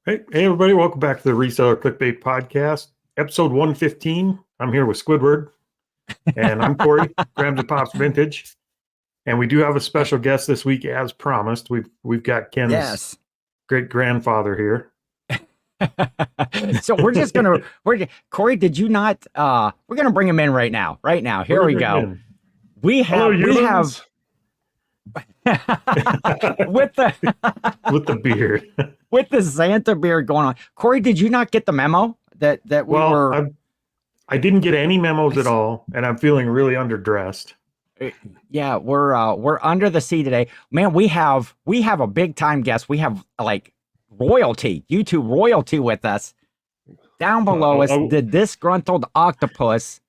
Hey, everybody, welcome back to the Reseller Clickbait Podcast, episode 115. I'm here with Squidward, and I'm Cory, Grams and Pops Vintage. And we do have a special guest this week, as promised. We've got Ken's great-grandfather here. So Cory, did you not, we're going to bring him in right now. Here we go. We have with the beard. With the Santa beard going on. Cory, did you not get the memo that I didn't get any memos at all, and I'm feeling really underdressed. Yeah, we're under the sea today. Man, we have a big time guest. We have like royalty, YouTube royalty with us. Down below us, the Disgruntled Octopus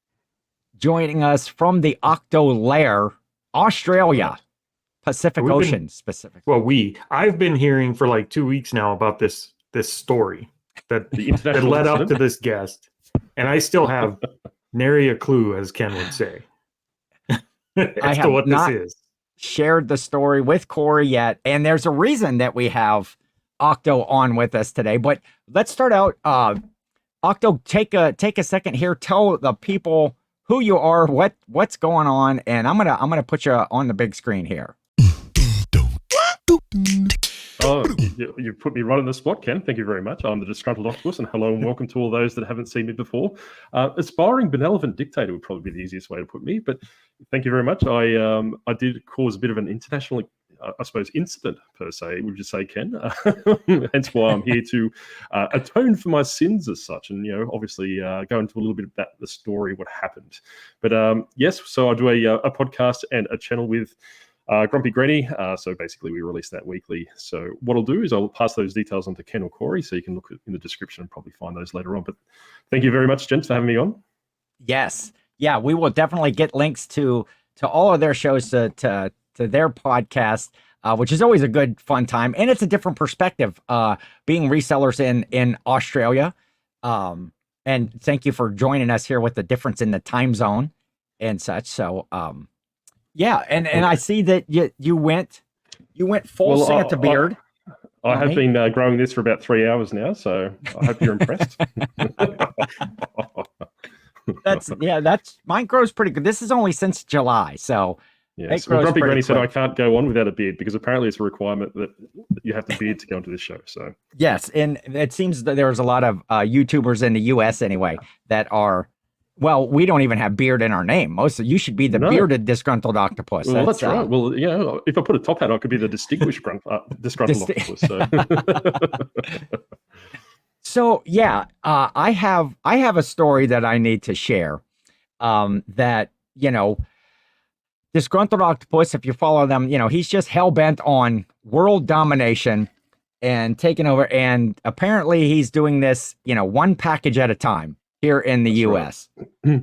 joining us from the Octo Lair, Australia. Pacific Ocean specific. Well, I've been hearing for like 2 weeks now about this story that led up to this guest, and I still have nary a clue, as Ken would say, as to what this is. Shared the story with Cory yet, and there's a reason that we have Octo on with us today. But let's start out. Octo, take a second here. Tell the people who you are, what's going on, and I'm gonna put you on the big screen here. Oh, you put me right on the spot, Ken. Thank you very much. I'm the Disgruntled Octopus, and hello and welcome to all those that haven't seen me before. Aspiring benevolent dictator would probably be the easiest way to put me, but thank you very much. I did cause a bit of an international, I suppose, incident per se, would you say, Ken? Hence why I'm here to atone for my sins as such, and obviously go into a little bit about the story, what happened. But yes, so I do a podcast and a channel with Grumpy Granny. So basically we release that weekly. So what I'll do is I'll pass those details on to Ken or Cory, so you can look in the description and probably find those later on. But thank you very much, gents, for having me on. Yes. Yeah, we will definitely get links to all of their shows, to their podcast, which is always a good fun time. And it's a different perspective, being resellers in Australia. And thank you for joining us here with the difference in the time zone and such. So, yeah, and I see that you went full Santa beard. I have been growing this for about 3 hours now, so I hope you're impressed. That's mine grows pretty good. This is only since July, so yes. Well, Grumpy Granny said I can't go on without a beard because apparently it's a requirement that you have the beard to go into this show. So yes, and it seems that there's a lot of YouTubers in the U.S. anyway that are. Well, we don't even have beard in our name. You should be the bearded Disgruntled Octopus. Well, that's right. Well, if I put a top hat, I could be the distinguished Disgruntled Octopus. So. So yeah, I have a story that I need to share. That Disgruntled Octopus, if you follow them, he's just hell bent on world domination and taking over. And apparently, he's doing this, one package at a time. Here in the U.S. Right.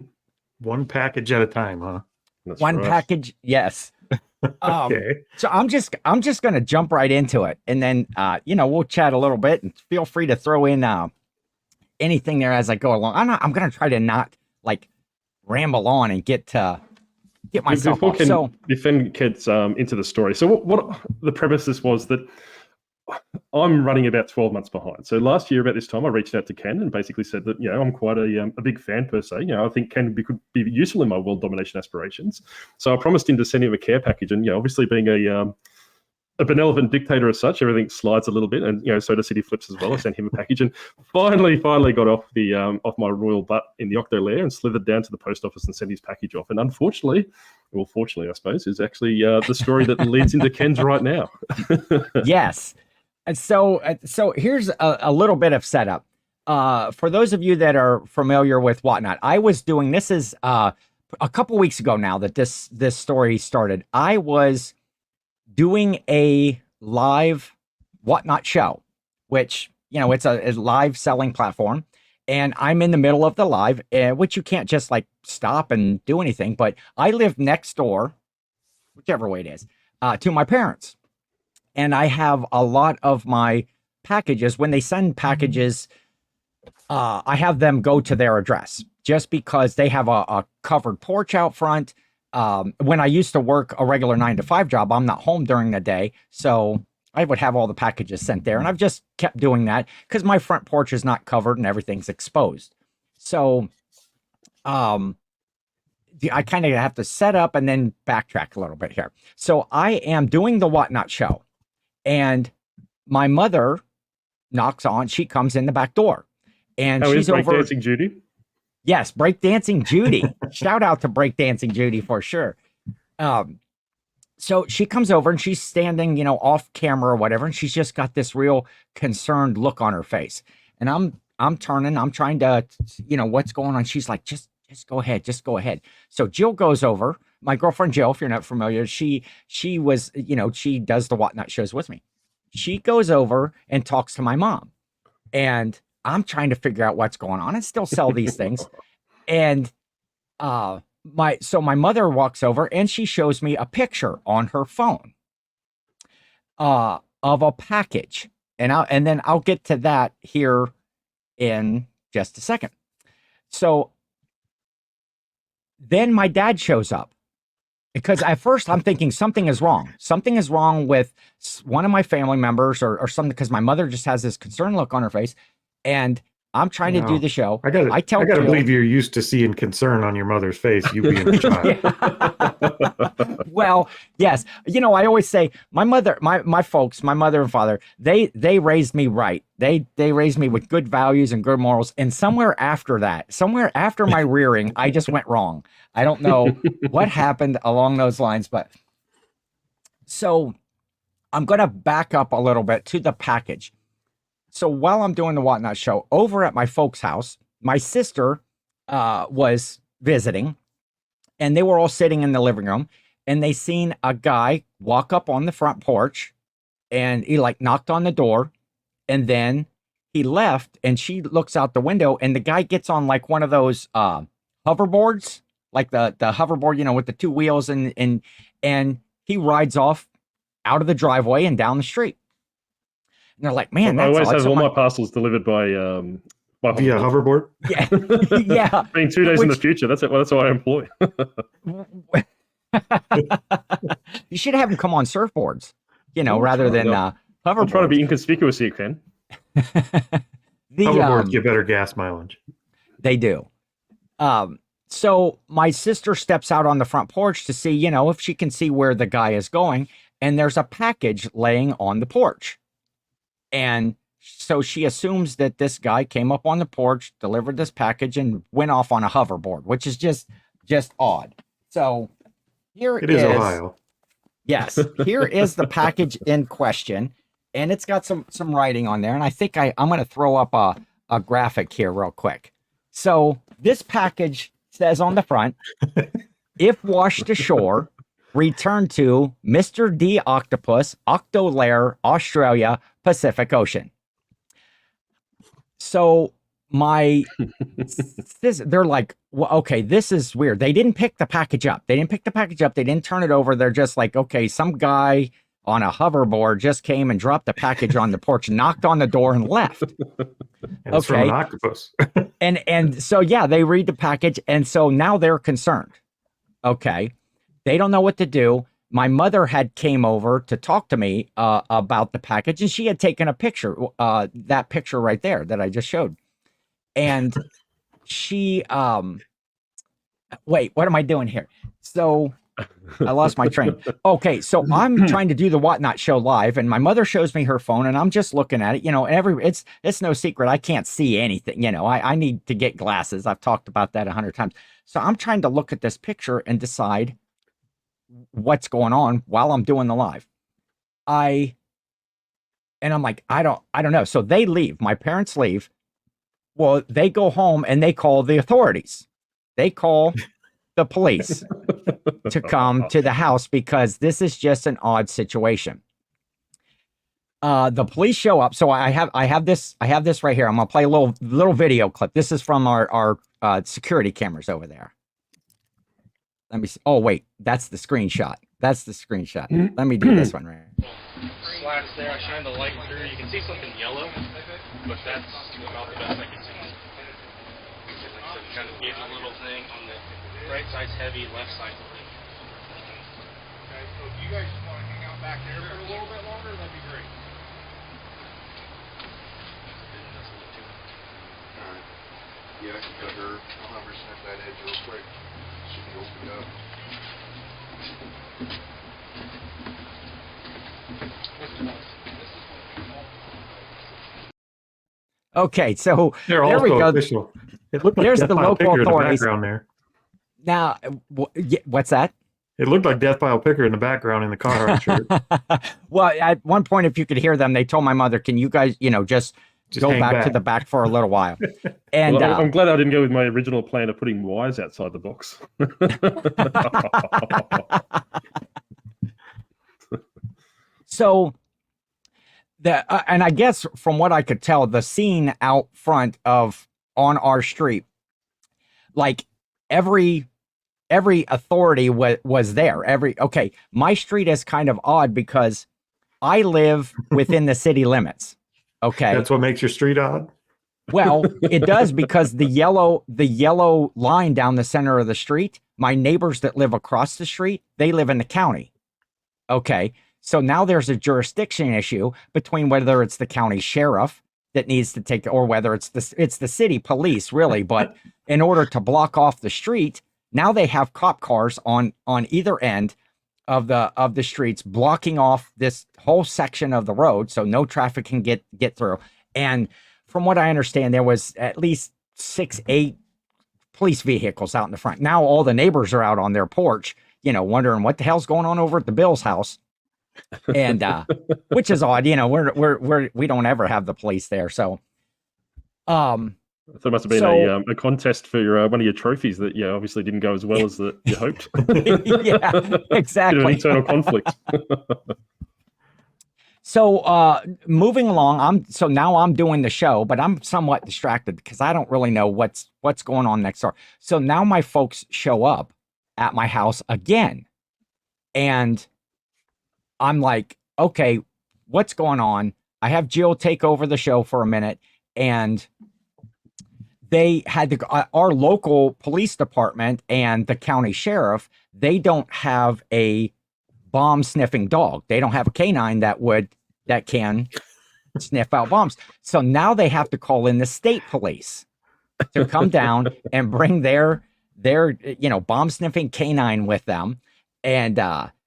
One package at a time, huh? That's one package, yes. Okay. So I'm just gonna jump right into it, and then we'll chat a little bit, and feel free to throw in anything there as I go along. I'm gonna try to not like ramble on and get myself off. So defend kids into the story. So what the premises was that I'm running about 12 months behind. So last year about this time, I reached out to Ken and basically said that, I'm quite a big fan per se. I think Ken could be useful in my world domination aspirations. So I promised him to send him a care package. And, obviously being a benevolent dictator as such, everything slides a little bit. And, Soda City flips as well. I sent him a package and finally got off off my royal butt in the Octo Lair and slithered down to the post office and sent his package off. And fortunately, I suppose, is actually the story that leads into Ken's right now. Yes. And so here's a little bit of setup. For those of you that are familiar with Whatnot, I was doing, this is a couple weeks ago now that this story started. I was doing a live Whatnot show, which, it's a live selling platform. And I'm in the middle of the live, which you can't just like stop and do anything. But I live next door, whichever way it is, to my parents. And I have a lot of my packages. When they send packages, I have them go to their address just because they have a covered porch out front. When I used to work a regular 9-to-5 job, I'm not home during the day. So I would have all the packages sent there. And I've just kept doing that because my front porch is not covered and everything's exposed. So I kind of have to set up and then backtrack a little bit here. So I am doing the Whatnot show, and my mother knocks on. She comes in the back door, and she's over. Breakdancing Judy? Yes, Breakdancing Judy. Shout out to Breakdancing Judy for sure. So she comes over and she's standing, off camera or whatever, and she's just got this real concerned look on her face. And I'm turning, I'm trying to, what's going on? She's like, just go ahead, just go ahead. So Jill goes over, my girlfriend Jill, if you're not familiar, she was, she does the Whatnot shows with me. She goes over and talks to my mom, and I'm trying to figure out what's going on and still sell these things. And my mother walks over and she shows me a picture on her phone of a package. And then I'll get to that here in just a second. So then my dad shows up, because at first I'm thinking something is wrong. Something is wrong with one of my family members or something, because my mother just has this concerned look on her face. And I'm trying to do the show. I gotta believe you're used to seeing concern on your mother's face, you being a child. Well, yes. I always say my mother, my folks, my mother and father, they raised me right. They raised me with good values and good morals. And somewhere after my rearing, I just went wrong. I don't know what happened along those lines, but so I'm going to back up a little bit to the package. So while I'm doing the Whatnot show over at my folks' house, my sister was visiting, and they were all sitting in the living room, and they seen a guy walk up on the front porch, and he knocked on the door, and then he left, and she looks out the window, and the guy gets on one of those hoverboards, like the hoverboard, with the two wheels, and he rides off out of the driveway and down the street. And they're like, man, that's I always have all my parcels delivered by via hoverboard. Yeah, yeah. Being 2 days in the future, that's it. Well, that's what I employ. You should have them come on surfboards, rather than hoverboards. I'm trying to be inconspicuous here, Ken. Hoverboards get better gas mileage. They do. So my sister steps out on the front porch to see, if she can see where the guy is going, and there's a package laying on the porch. And so she assumes that this guy came up on the porch, delivered this package, and went off on a hoverboard, which is just odd. So here it is Ohio. Yes, here is the package in question, and it's got some writing on there. And I think I'm going to throw up a graphic here real quick. So this package says on the front, "If washed ashore, return to Mr. D Octopus, Octolair, Australia, Pacific Ocean." So they're like, well, okay, this is weird. They didn't pick the package up. They didn't turn it over. They're just like, okay, some guy on a hoverboard just came and dropped the package on the porch, knocked on the door, and left. And it's from an octopus. and so, yeah, they read the package. And so now they're concerned. Okay. They don't know what to do. My mother had came over to talk to me about the package, and she had taken a picture, that picture right there that I just showed. And she, wait, what am I doing here? So I lost my train. Okay, so I'm trying to do the Whatnot show live, and my mother shows me her phone, and I'm just looking at it. It's no secret I can't see anything. I need to get glasses. I've talked about that 100 times. So I'm trying to look at this picture and decide what's going on while I'm doing the live. I'm like, I don't know. So they leave. My parents leave. Well, they go home and they call the authorities. They call the police to come to the house because this is just an odd situation. The police show up. So I have this right here. I'm gonna play a little video clip. This is from our security cameras over there. Let me see. Oh wait, that's the screenshot. Let me do this one right here. Slats there. I shine the light through. You can see something yellow, but that's about the best I can see. Like I said, kind of getting a little thing on the right side's heavy, left side's light. Okay, so do you guys just want to hang out back there for a little bit longer? that'd be great. Alright. Yeah, I can cut her. I'll have her snip that edge real quick. Should be opened up. Okay, so They're there we also go. official. It looked like There's Death the Pile local Picker in the authorities. background there. Now, what's that? It looked like Death Pile Picker in the background in the Carhartt shirt. Well, at one point, if you could hear them, they told my mother, "Can you guys, just go hang back to the back for a little while?" And Well, I'm glad I didn't go with my original plan of putting wires outside the box. so and I guess from what I could tell, the scene out front of on our street, like every authority was there. Okay, my street is kind of odd because I live within the city limits. Okay. That's what makes your street odd. Well, it does because the yellow line down the center of the street, my neighbors that live across the street, they live in the county. Okay. So now there's a jurisdiction issue between whether it's the county sheriff that needs to take, or whether it's the city police, really. But in order to block off the street, now they have cop cars on either end of the streets, blocking off this whole section of the road, so no traffic can get through. And from what I understand, there was at least 6-8 police vehicles out in the front. Now all the neighbors are out on their porch, wondering what the hell's going on over at the Bill's house. And which is odd, we don't ever have the police there. So So it must have been a contest for one of your trophies that obviously didn't go as well as you hoped. Yeah, exactly. Bit of an internal conflict. So moving along, now I'm doing the show, but I'm somewhat distracted because I don't really know what's going on next door. So now my folks show up at my house again, and I'm like, okay, what's going on? I have Jill take over the show for a minute, and they had our local police department and the county sheriff, they don't have a bomb sniffing dog. They don't have a canine that can sniff out bombs. So now they have to call in the state police to come down and bring their bomb sniffing canine with them. And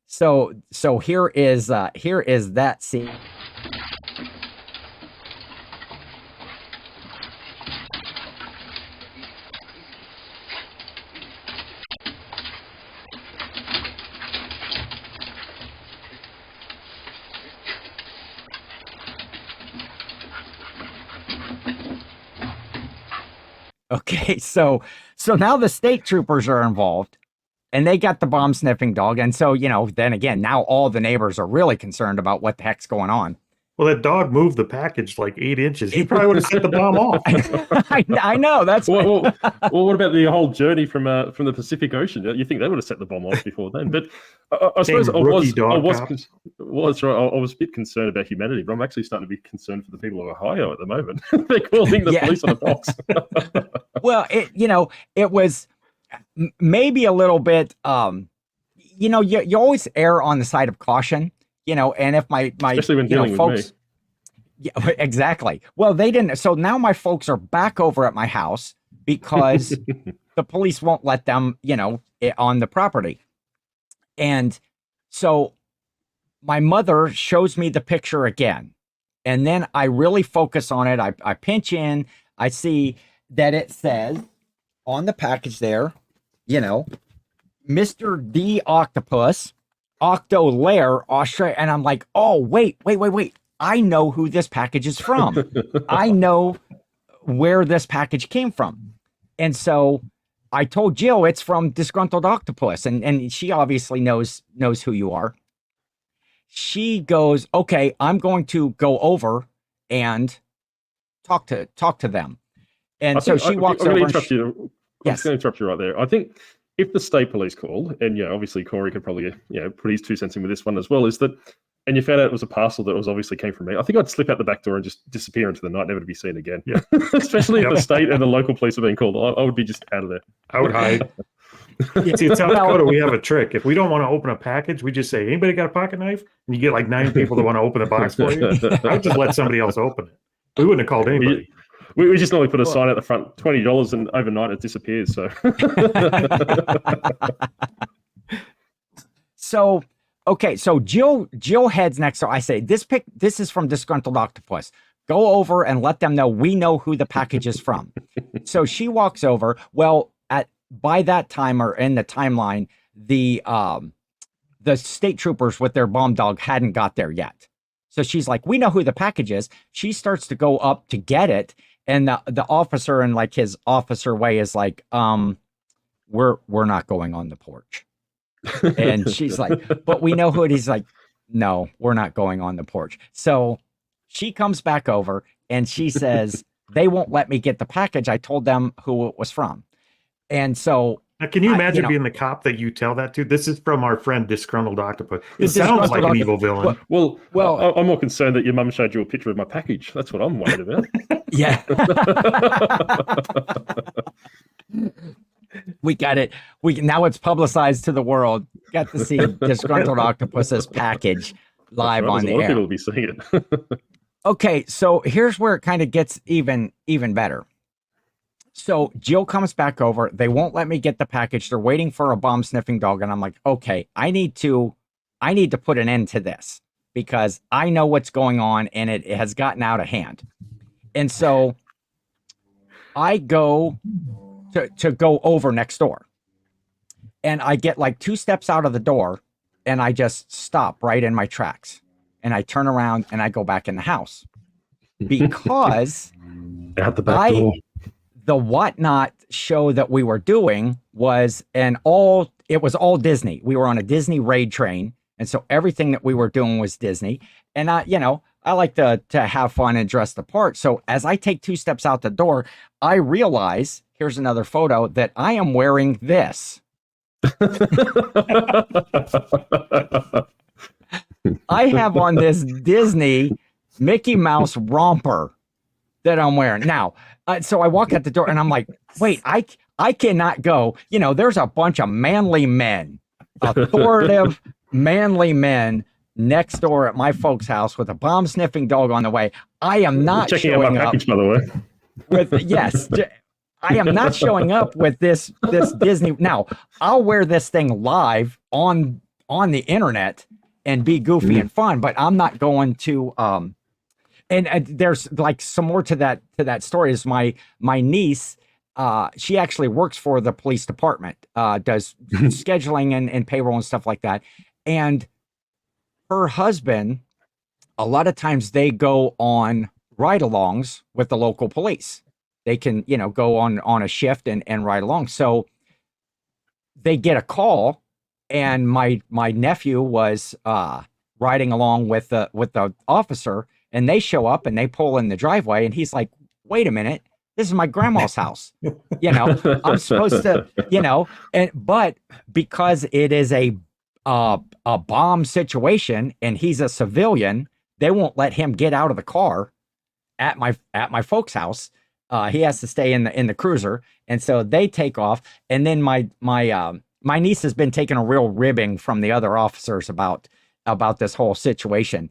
so here is that scene. Okay, so now the state troopers are involved, and they got the bomb sniffing dog. And so, then again, now all the neighbors are really concerned about what the heck's going on. Well, that dog moved the package like 8 inches. He probably would have set the bomb off. I know. That's well, what about the whole journey from the Pacific Ocean? You think they would have set the bomb off before then? But I suppose I was a bit concerned about humanity, but I'm actually starting to be concerned for the people of Ohio at the moment. They're calling the police on a box. Well, it was maybe a little bit. You always err on the side of caution. And if my especially when dealing folks, with me. Yeah, exactly. Well, they didn't. So now my folks are back over at my house because the police won't let them, on the property. And so my mother shows me the picture again. And then I really focus on it. I pinch in. I see that it says on the package there, Mr. D Octopus, Octo Lair, Australia. And I'm like, oh, wait. I know who this package is from. I know where this package came from. And so I told Jill it's from Disgruntled Octopus. And she obviously knows who you are. She goes, okay, I'm going to go over and talk to them. And so she walks over. I'm going to interrupt you right there. I think if the state police called, and obviously Cory could probably put his 2 cents in with this one as well, is that, and you found out it was a parcel that was obviously came from me, I think I'd slip out the back door and just disappear into the night, never to be seen again. Yeah. Especially if the state and the local police are being called, I would be just out of there. I would hide. See, in South Well- Dakota, we have a trick. If we don't want to open a package, we just say, anybody got a pocket knife? And you get like 9 people that want to open the box for you. I would just let somebody else open it. We wouldn't have called anybody. We just normally put a sign at the front, $20, and overnight it disappears. So, So, okay, so Jill heads next door. I say, this is from Disgruntled Octopus. Go over and let them know we know who the package is from. So she walks over. Well, by that time or in the timeline, the state troopers with their bomb dog hadn't got there yet. So she's like, we know who the package is. She starts to go up to get it. And the officer in like his officer way is like, we're not going on the porch. And she's like, but we know who it is. He's like, no, we're not going on the porch. So she comes back over and she says, they won't let me get the package. I told them who it was from. And so Now, can you imagine being the cop that you tell that to? This is from our friend Disgruntled Octopus. It sounds like an evil villain. well, I'm more concerned that your mum showed you a picture of my package. That's what I'm worried about. Yeah. We got it. Now it's publicized to the world. Got to see Disgruntled Octopus's package live on the air. A lot of people air. will be seeing it. Okay, so here's where it kind of gets even better. So Jill comes back over. They won't let me get the package. They're waiting for a bomb sniffing dog, and I'm like, okay, I need to put an end to this because I know what's going on, and it has gotten out of hand. And so I go to go over next door, and I get like 2 steps out of the door, and I just stop right in my tracks, and I turn around and I go back in the house because out the back door. The Whatnot show that we were doing was all Disney. We were on a Disney raid train. And so everything that we were doing was Disney. And I like to have fun and dress the part. So as I take 2 steps out the door, I realize, here's another photo, that I am wearing this. I have on this Disney Mickey Mouse romper that I'm wearing. Now, so I walk out the door and I'm like, wait, I cannot go. There's a bunch of manly men, authoritative, manly men next door at my folks' house with a bomb sniffing dog on the way. I am not checking showing out my package, by the way. I am not showing up with this Disney. Now, I'll wear this thing live on the internet and be goofy and fun, but I'm not going to and there's like some more to that story. Is my niece, she actually works for the police department, does scheduling and payroll and stuff like that. And her husband, a lot of times they go on ride-alongs with the local police. They can, go on a shift and ride along. So they get a call, and my nephew was riding along with the officer. And they show up and they pull in the driveway, and he's like, wait a minute, this is my grandma's house. I'm supposed to, but because it is a bomb situation and he's a civilian, they won't let him get out of the car at my folks' house. He has to stay in the cruiser. And so they take off. And then my niece has been taking a real ribbing from the other officers about this whole situation.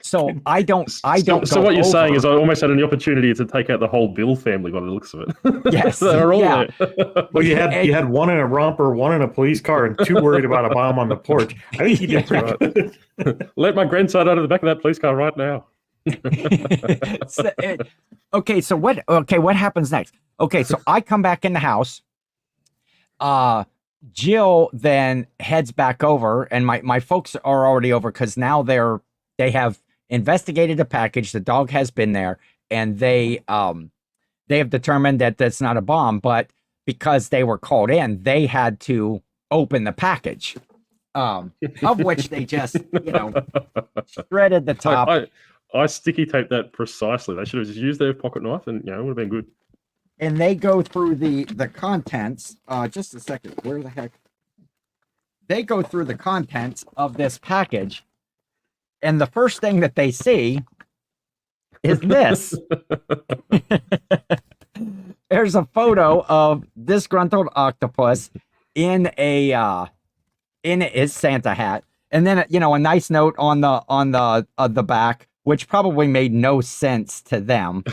So I don't. So what you're saying is, I almost had an opportunity to take out the whole Bill family by the looks of it. Yes, they're all there. Well, you had one in a romper, one in a police car, and 2 worried about a bomb on the porch. I think you did right. Let my grandson out of the back of that police car right now. So what happens next? Okay, so I come back in the house. Jill then heads back over, and my folks are already over because now they have investigated the package. The dog has been there, and they have determined that that's not a bomb, but because they were called in, they had to open the package, of which they just, shredded the top. I sticky taped that precisely. They should have just used their pocket knife, and it would have been good. And they go through the contents. Just a second. Where the heck? They go through the contents of this package. And the first thing that they see is this. There's a photo of disgruntled octopus in his Santa hat, and then a nice note on the back, which probably made no sense to them.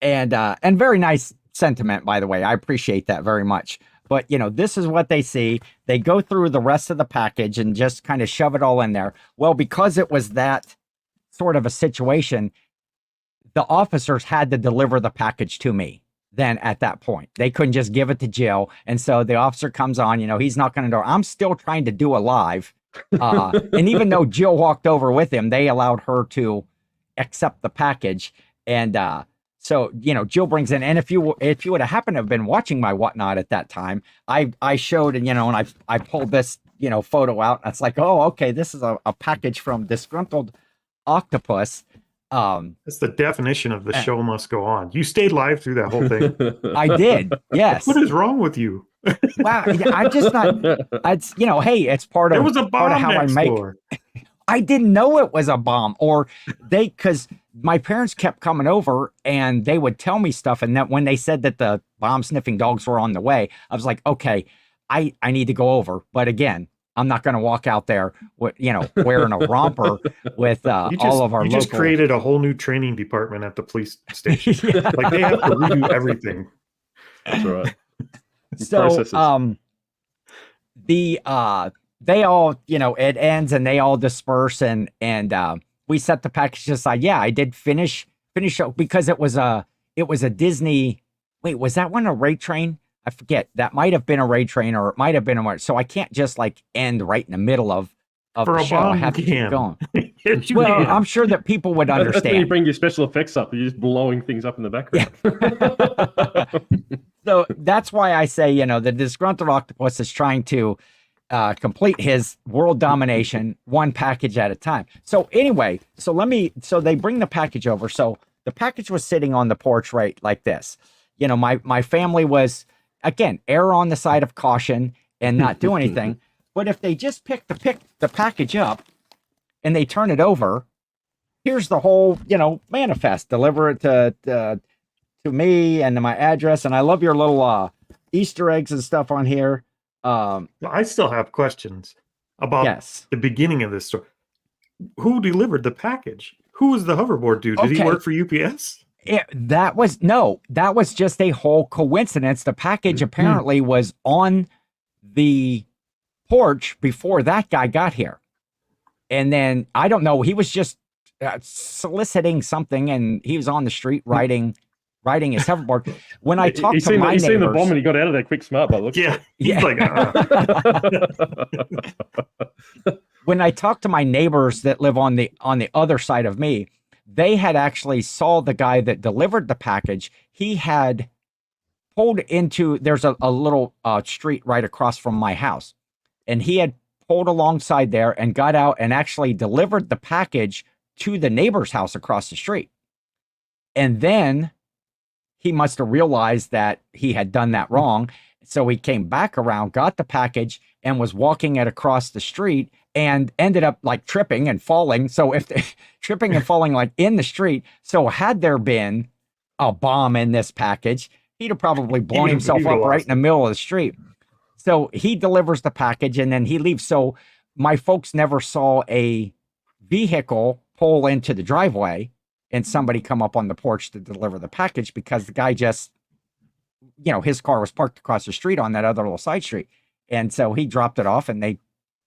And very nice sentiment, by the way. I appreciate that very much. But, this is what they see. They go through the rest of the package and just kind of shove it all in there. Well, because it was that sort of a situation, the officers had to deliver the package to me. Then at that point, they couldn't just give it to Jill. And so the officer comes on, he's knocking on the door. I'm still trying to do a live. And even though Jill walked over with him, they allowed her to accept the package. And, so, Jill brings in, and if you would have happened to have been watching my whatnot at that time, I showed, and I pulled this, photo out. And it's like, oh, okay, this is a package from Disgruntled Octopus. That's the definition of the show must go on. You stayed live through that whole thing. I did, yes. What is wrong with you? Wow, I'm just not. It's hey, it's part of. There was a bomb part of how next I make. door. I didn't know it was a bomb, or because my parents kept coming over and they would tell me stuff. And that when they said that the bomb sniffing dogs were on the way, I was like, okay, I need to go over. But again, I'm not going to walk out there with, wearing a romper with all of our You local... just created a whole new training department at the police station. Like they have to redo everything. That's right. So, they all, it ends and they all disperse and we set the package aside. Yeah, I did finish because it was a Disney. Wait, was that one a raid train? I forget. That might have been a raid train, or it might have been a. So I can't just end right in the middle of For the a show. bomb, I have to keep going. Yes, you Well, can. I'm sure that people would That's when you understand. bring your special effects up. You're just blowing things up in the background. So that's why I say, the Disgruntled Octopus is trying to complete his world domination one package at a time. So anyway, so they bring the package over. So the package was sitting on the porch right like this. My family was, again, err on the side of caution and not do anything. But if they just pick the package up and they turn it over, here's the whole, manifest. Deliver it to me and to my address. And I love your little Easter eggs and stuff on here. I still have questions about the beginning of this story. Who delivered the package? Who was the hoverboard dude? Did he work for UPS? That was just a whole coincidence. The package apparently was on the porch before that guy got here. And then, I don't know, he was just soliciting something and he was on the street riding his hoverboard. When I talked to my neighbors... He seen the bomb and he got out of there quick smart by the looks. Yeah. He's like, When I talked to my neighbors that live on the other side of me, they had actually saw the guy that delivered the package. He had pulled into, there's a little street right across from my house. And he had pulled alongside there and got out and actually delivered the package to the neighbor's house across the street. And then he must have realized that he had done that wrong. So he came back around, got the package, and was walking it across the street and ended up tripping and falling. So tripping and falling in the street. So had there been a bomb in this package, he'd have probably blown himself up right in the middle of the street. So he delivers the package and then he leaves. So my folks never saw a vehicle pull into the driveway and somebody come up on the porch to deliver the package because the guy just, his car was parked across the street on that other little side street. And so he dropped it off and they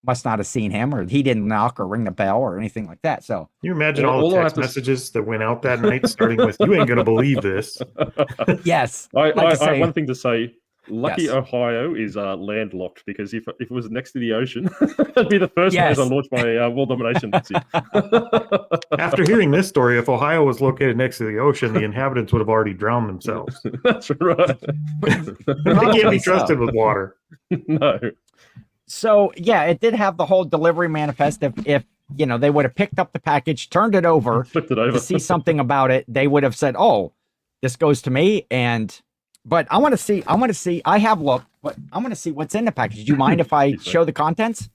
must not have seen him, or he didn't knock or ring the bell or anything like that. So you imagine all the text messages that went out that night, starting with, "You ain't going to believe this." Yes. I have one thing to say. Lucky Ohio is landlocked, because if it was next to the ocean, that'd be the first place I launched my World Domination. After hearing this story, if Ohio was located next to the ocean, the inhabitants would have already drowned themselves. That's right. They can't be trusted with water. No. So it did have the whole delivery manifest. If they would have picked up the package, turned it over, flipped it over to see something about it, they would have said, "Oh, this goes to me." But I want to see, I have looked, but I want to see what's in the package. Do you mind if I show the contents?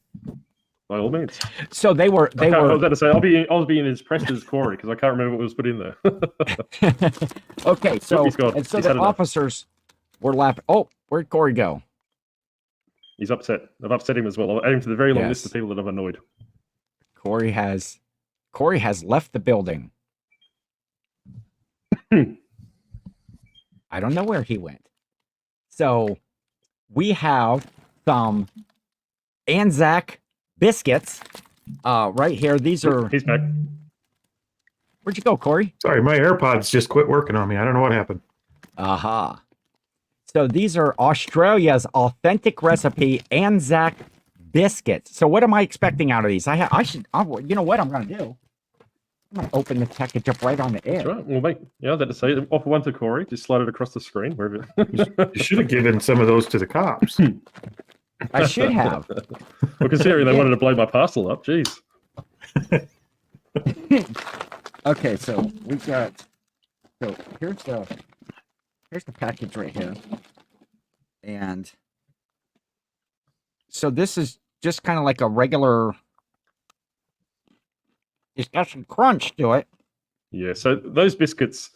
By all means. So they were. I was going to say, I was being as pressed as Cory, because I can't remember what was put in there. Okay, so the We're laughing. Oh, where'd Cory go? He's upset. I've upset him as well. I've added him to the very long list of Yes. people that I've annoyed. Cory has left the building. I don't know where he went. So we have some Anzac biscuits right here. These are. He's back. Where'd you go, Cory? Sorry, my AirPods just quit working on me. I don't know what happened. Aha. So these are Australia's authentic recipe Anzac biscuits. So what am I expecting out of these? You know what I'm going to do? I'm going to open the package up right on the air. That's right. Well, mate, yeah, that to say, offer one to Cory. Just slide it across the screen wherever. You should have given some of those to the cops. I should have. Well, considering they wanted to blow my parcel up, jeez. Okay, so we've got. So here's the package right here, and so this is just kind of like a regular. It's got some crunch to it. Yeah, so those biscuits,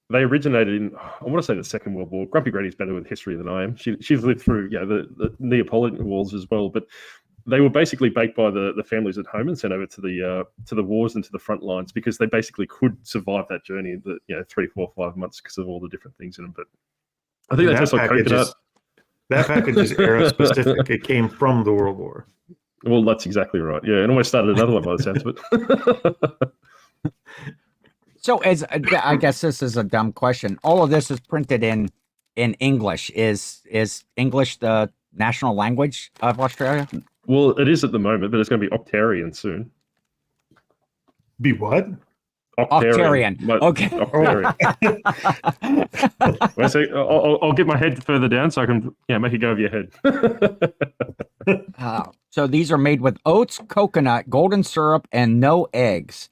they originated in, I want to say, the Second World War. Grumpy Granny's better with history than I am. She's lived through the Neapolitan wars as well, but they were basically baked by the families at home and sent over to the wars and to the front lines because they basically could survive that journey in the 3, 4, 5 months because of all the different things in them. But I think that's also coconut. That package is era specific. It came from the World War. Well, that's exactly right. Yeah, and almost started another one by the sounds of it. So, I guess this is a dumb question. All of this is printed in English. Is English the national language of Australia? Well, it is at the moment, but it's going to be Octarian soon. Be what? Octarian. Okay. Octarian. Well, so I'll get my head further down so I can make it go over your head. So these are made with oats, coconut, golden syrup, and no eggs.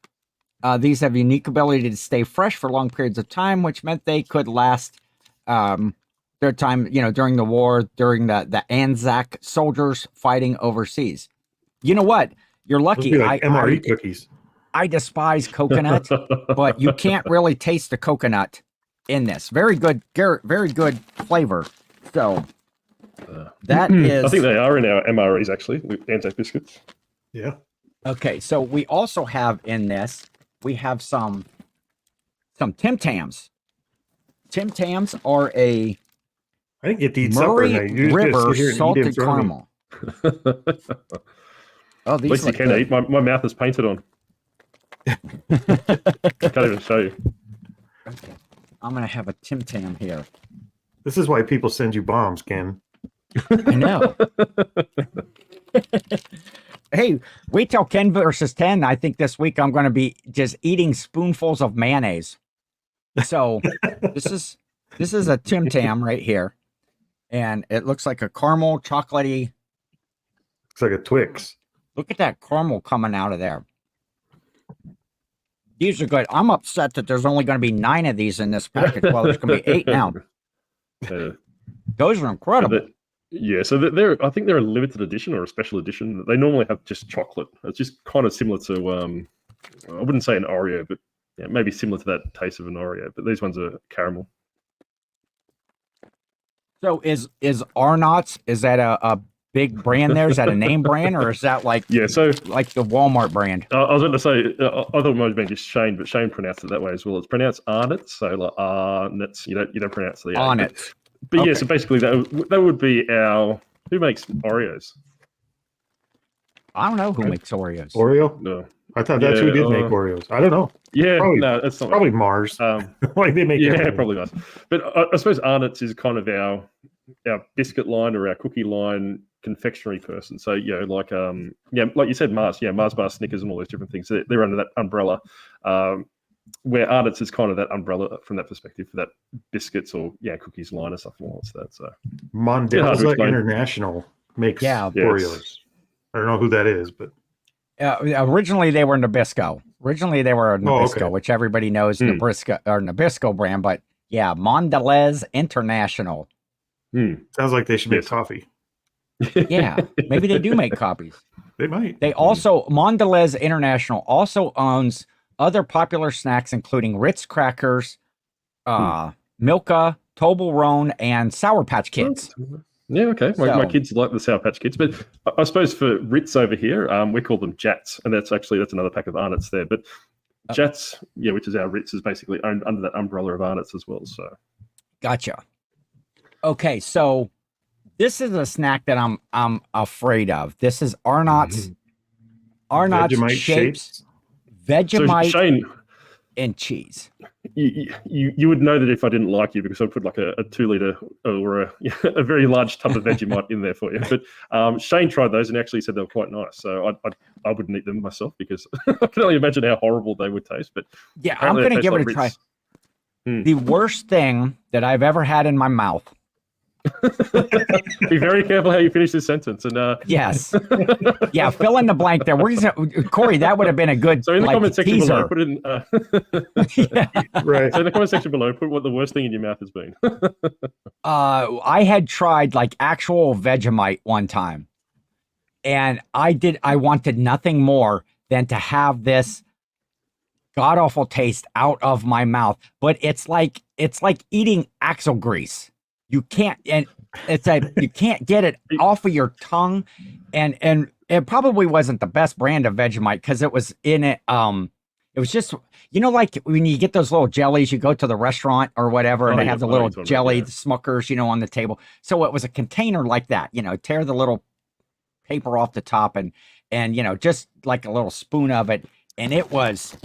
These have unique ability to stay fresh for long periods of time, which meant they could last their time, during the war, during the Anzac soldiers fighting overseas. You know what? You're lucky. Those be like MRE cookies. I despise coconut, but you can't really taste the coconut in this. Very good flavor. So that is. I think they are in our MREs actually, the Anzac biscuits. Yeah. Okay, so we also have in this. We have some Tim Tams. Tim Tams are a I didn't get to eat Murray supper. You River just sit here and eat in salted front of me. caramel. Oh, At these least you look can good. eat. My mouth is painted on. I can't even show you. Okay. I'm gonna have a Tim Tam here. This is why people send you bombs, Ken. I know. Hey, wait till Ken versus 10. I think this week I'm going to be just eating spoonfuls of mayonnaise. So this is a Tim Tam right here, and it looks like a caramel chocolatey. It's like a Twix. Look at that caramel coming out of there. These are good. I'm upset that there's only going to be 9 of these in this package. Well, there's going to be 8 now. Those are incredible. So they're I think they're a limited edition or a special edition. They normally have just chocolate. It's just kind of similar to I wouldn't say an Oreo, but maybe similar to that taste of an Oreo. But these ones are caramel. So is Arnott's, is that a big brand there? Is that a name brand, or is that like so like the Walmart brand? I was going to say I thought it might have been just Shane, but Shane pronounced it that way as well. It's pronounced Arnott's, so like Arnott's. You don't pronounce the Arnott's. But Okay. so basically that would be our who makes Oreos. I don't know who makes Oreos. Oreo? No. I thought that's who did make Oreos. I don't know. Yeah, Probably- no, it's not. Probably Mars. Like they make everything. Probably does. But I suppose Arnott's is kind of our biscuit line or our cookie line confectionery person. So like like you said, Mars, Mars bar, Snickers, and all those different things. They're under that umbrella. Where Arnott's is kind of that umbrella from that perspective for that biscuits or cookies line or something like that. So Mondelez International makes Oreos. I don't know who that is, but originally they were Nabisco. okay. Which everybody knows Nabisco brand, but Mondelez International. Sounds like they should make coffee. Yeah, maybe they do make copies. They might. They also Mondelez International also owns other popular snacks, including Ritz crackers, Milka, Toblerone, and Sour Patch Kids. Yeah, okay. My So- kids like the Sour Patch Kids, but I suppose for Ritz over here, we call them Jats, and that's another pack of Arnott's there. But Jats, which is our Ritz, is basically owned under that umbrella of Arnott's as well. So, Gotcha. Okay, so this is a snack that I'm afraid of. This is Arnott's Vegemite shapes, so Vegemite Shane, and cheese. you would know that if I didn't like you because I'd put like a 2-liter or a very large tub of Vegemite in there for you. But Shane tried those and actually said they were quite nice. So I wouldn't eat them myself because I can only imagine how horrible they would taste. But Yeah, I'm going to give it a try. The worst thing that I've ever had in my mouth. Be very careful how you finish this sentence. And Yes. Yeah, fill in the blank there. Corey, that would have been a good so in the comment section teaser. below, put in Right. so in the comment section below, put what the worst thing in your mouth has been. I had tried like actual Vegemite one time, and I wanted nothing more than to have this god awful taste out of my mouth. But it's like eating axle grease. You can't, and you can't get it off of your tongue, and it probably wasn't the best brand of Vegemite because it was in it. It was just, like when you get those little jellies, you go to the restaurant or whatever, and they have the little jelly Smuckers, on the table. So it was a container like that, tear the little paper off the top and just like a little spoon of it, and it was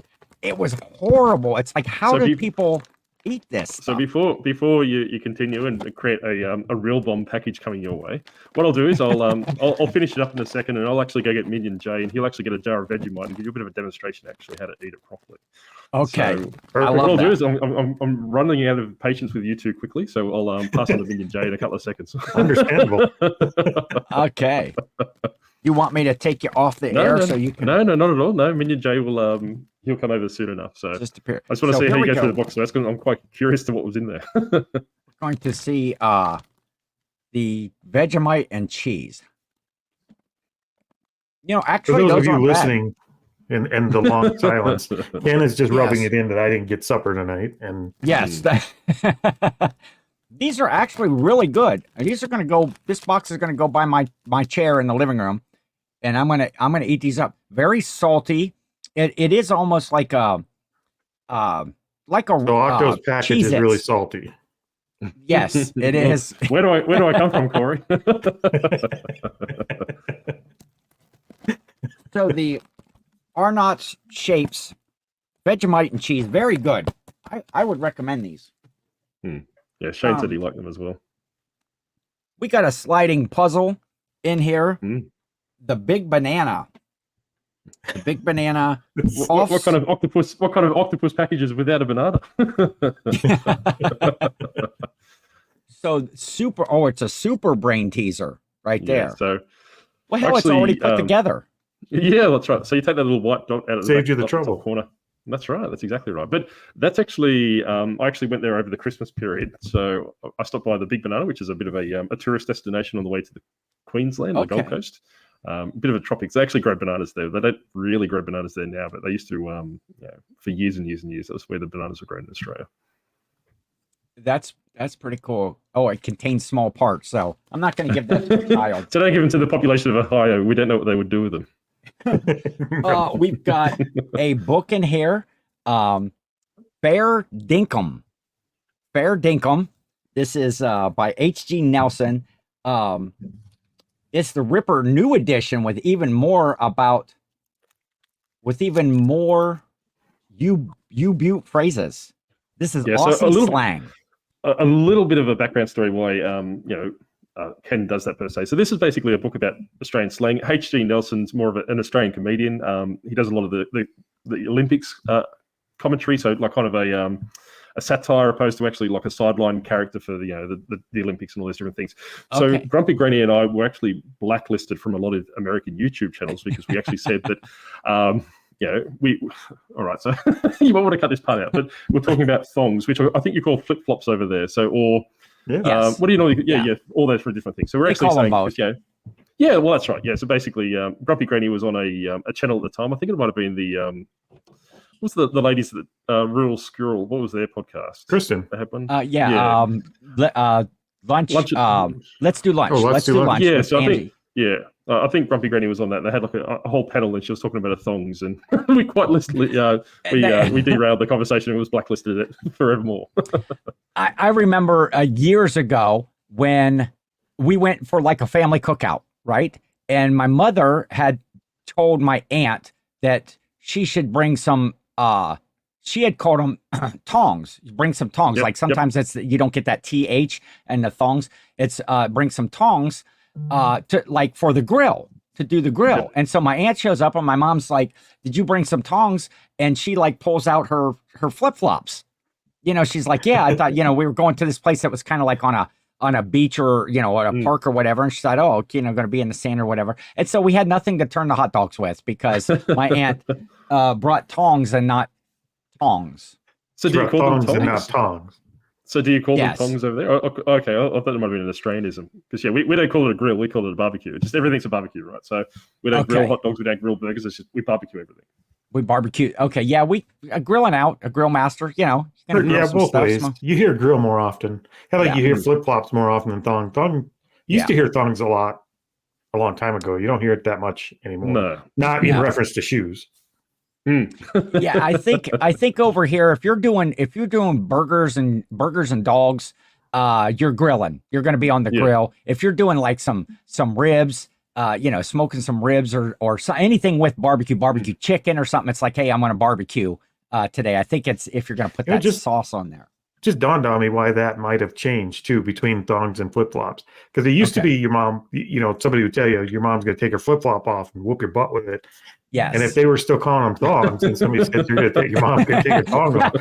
horrible. It's like, how do people eat this stuff? So before you continue and create a real bomb package coming your way, what I'll do is I'll finish it up in a second, and I'll actually go get Minion J, and he'll actually get a jar of Vegemite and give you a bit of a demonstration actually how to eat it properly. Okay, So, I love what I'll that. do is I'm running out of patience with you two quickly, so I'll pass on to Minion J in a couple of seconds. Understandable. Okay. You want me to take you off the air so you can? No, not at all. No, Minion J will he'll come over soon enough. So just appear. I just want to So see how here you we go through go. the box first, because I'm quite curious to what was in there. We're going to see the Vegemite and cheese. For Actually, those of those you aren't bad. listening and the long silence, Ken is just rubbing Yes. it in that I didn't get supper tonight. And Yes. These are actually really good. And these are going to go, this box is going to go by my chair in the living room. And I'm going to eat these up. Very salty. It is almost like a so Octo's package is Cheez-Its. really salty. Yes, it is. Where do I come from, Cory? So the Arnott's shapes, Vegemite and cheese, very good. I would recommend these. Yeah, Shane said he liked them as well. We got a sliding puzzle in here. The big banana. The big banana. What kind of octopus packages without a banana? So super. Oh, it's a super brain teaser right there. Yeah, so Well, hell, it's actually, already put together. yeah, that's right. So you take that little white dot out of Saved you the top trouble. corner. That's right. That's exactly right. But that's actually, I actually went there over the Christmas period. So I stopped by the Big Banana, which is a bit of a tourist destination on the way to the Queensland, the Gold Coast. A bit of a tropics. They actually grow bananas there. They don't really grow bananas there now, but they used to for years and years and years. That's where the bananas were grown in Australia. That's pretty cool. Oh, it contains small parts, so I'm not going to give that to a child. So don't give them to the population of Ohio. We don't know what they would do with them. We've got a book in here. Fair Dinkum. This is by H.G. Nelson. It's the Ripper new edition with even more U-Butte phrases. This is Aussie slang. A little bit of a background story why Ken does that per se. So this is basically a book about Australian slang. H.G. Nelson's more of an Australian comedian. He does a lot of the Olympics commentary, so like kind of a satire opposed to actually like a sideline character for the Olympics and all these different things. So Okay. Grumpy Granny and I were actually blacklisted from a lot of American YouTube channels because we actually said that all right, so you might want to cut this part out, but we're talking about thongs, which I think you call flip-flops over there. So, or Yes. what do you know? Yeah, all those three different things. So we're They actually call them saying, both. yeah, well, that's right. Yeah, so basically, Grumpy Granny was on a channel at the time. I think it might have been the what's the ladies that Rural Squirrel? What was their podcast? Kristen. They had one. Yeah. Lunch. Let's do lunch. Oh, let's do lunch. Yeah, with so Angie. I think Grumpy Granny was on that. They had like a whole panel, and she was talking about her thongs, and we quite we derailed the conversation. It was blacklisted it forevermore. I remember years ago when we went for like a family cookout, right? And my mother had told my aunt that she should bring some. She had called them tongs. Bring some tongs. Like sometimes it's you don't get that th and the thongs. It's bring some tongs to like for the grill, to do the grill. And so my aunt shows up and my mom's like, "Did you bring some tongs?" And she like pulls out her flip-flops. You know, she's like, "Yeah, I thought, you know, we were going to this place that was kind of like on a beach or, you know, a park or whatever." And she said, "Oh, you know, going to be in the sand or whatever." And so we had nothing to turn the hot dogs with because my aunt brought tongs and not tongs. So do you call them tongs? And not tongs? So do you call them tongs over there? Okay, I thought it might have been an Australianism. Because we don't call it a grill, we call it a barbecue. Just everything's a barbecue, right? So we don't grill hot dogs, we don't grill burgers, it's just we barbecue everything. We barbecue. Okay, yeah, we grilling out, a grill master, you know. Yeah, both ways. You hear grill more often. You hear flip-flops more often than thong. Thong, you used to hear thongs a lot a long time ago. You don't hear it that much anymore. No. Not in reference to shoes. Yeah, I think over here, if you're doing burgers and dogs, you're grilling. You're going to be on the grill. If you're doing like some ribs, you know, smoking some ribs or anything with barbecue chicken or something, it's like, hey, I'm going to barbecue today. I think it's if you're going to put that sauce on there. Just dawned on me why that might have changed too between thongs and flip-flops, because it used to be your mom, you know, somebody would tell you your mom's going to take her flip-flop off and whoop your butt with it. Yes. And if they were still calling them thongs and somebody said your mom's going to take a thong off,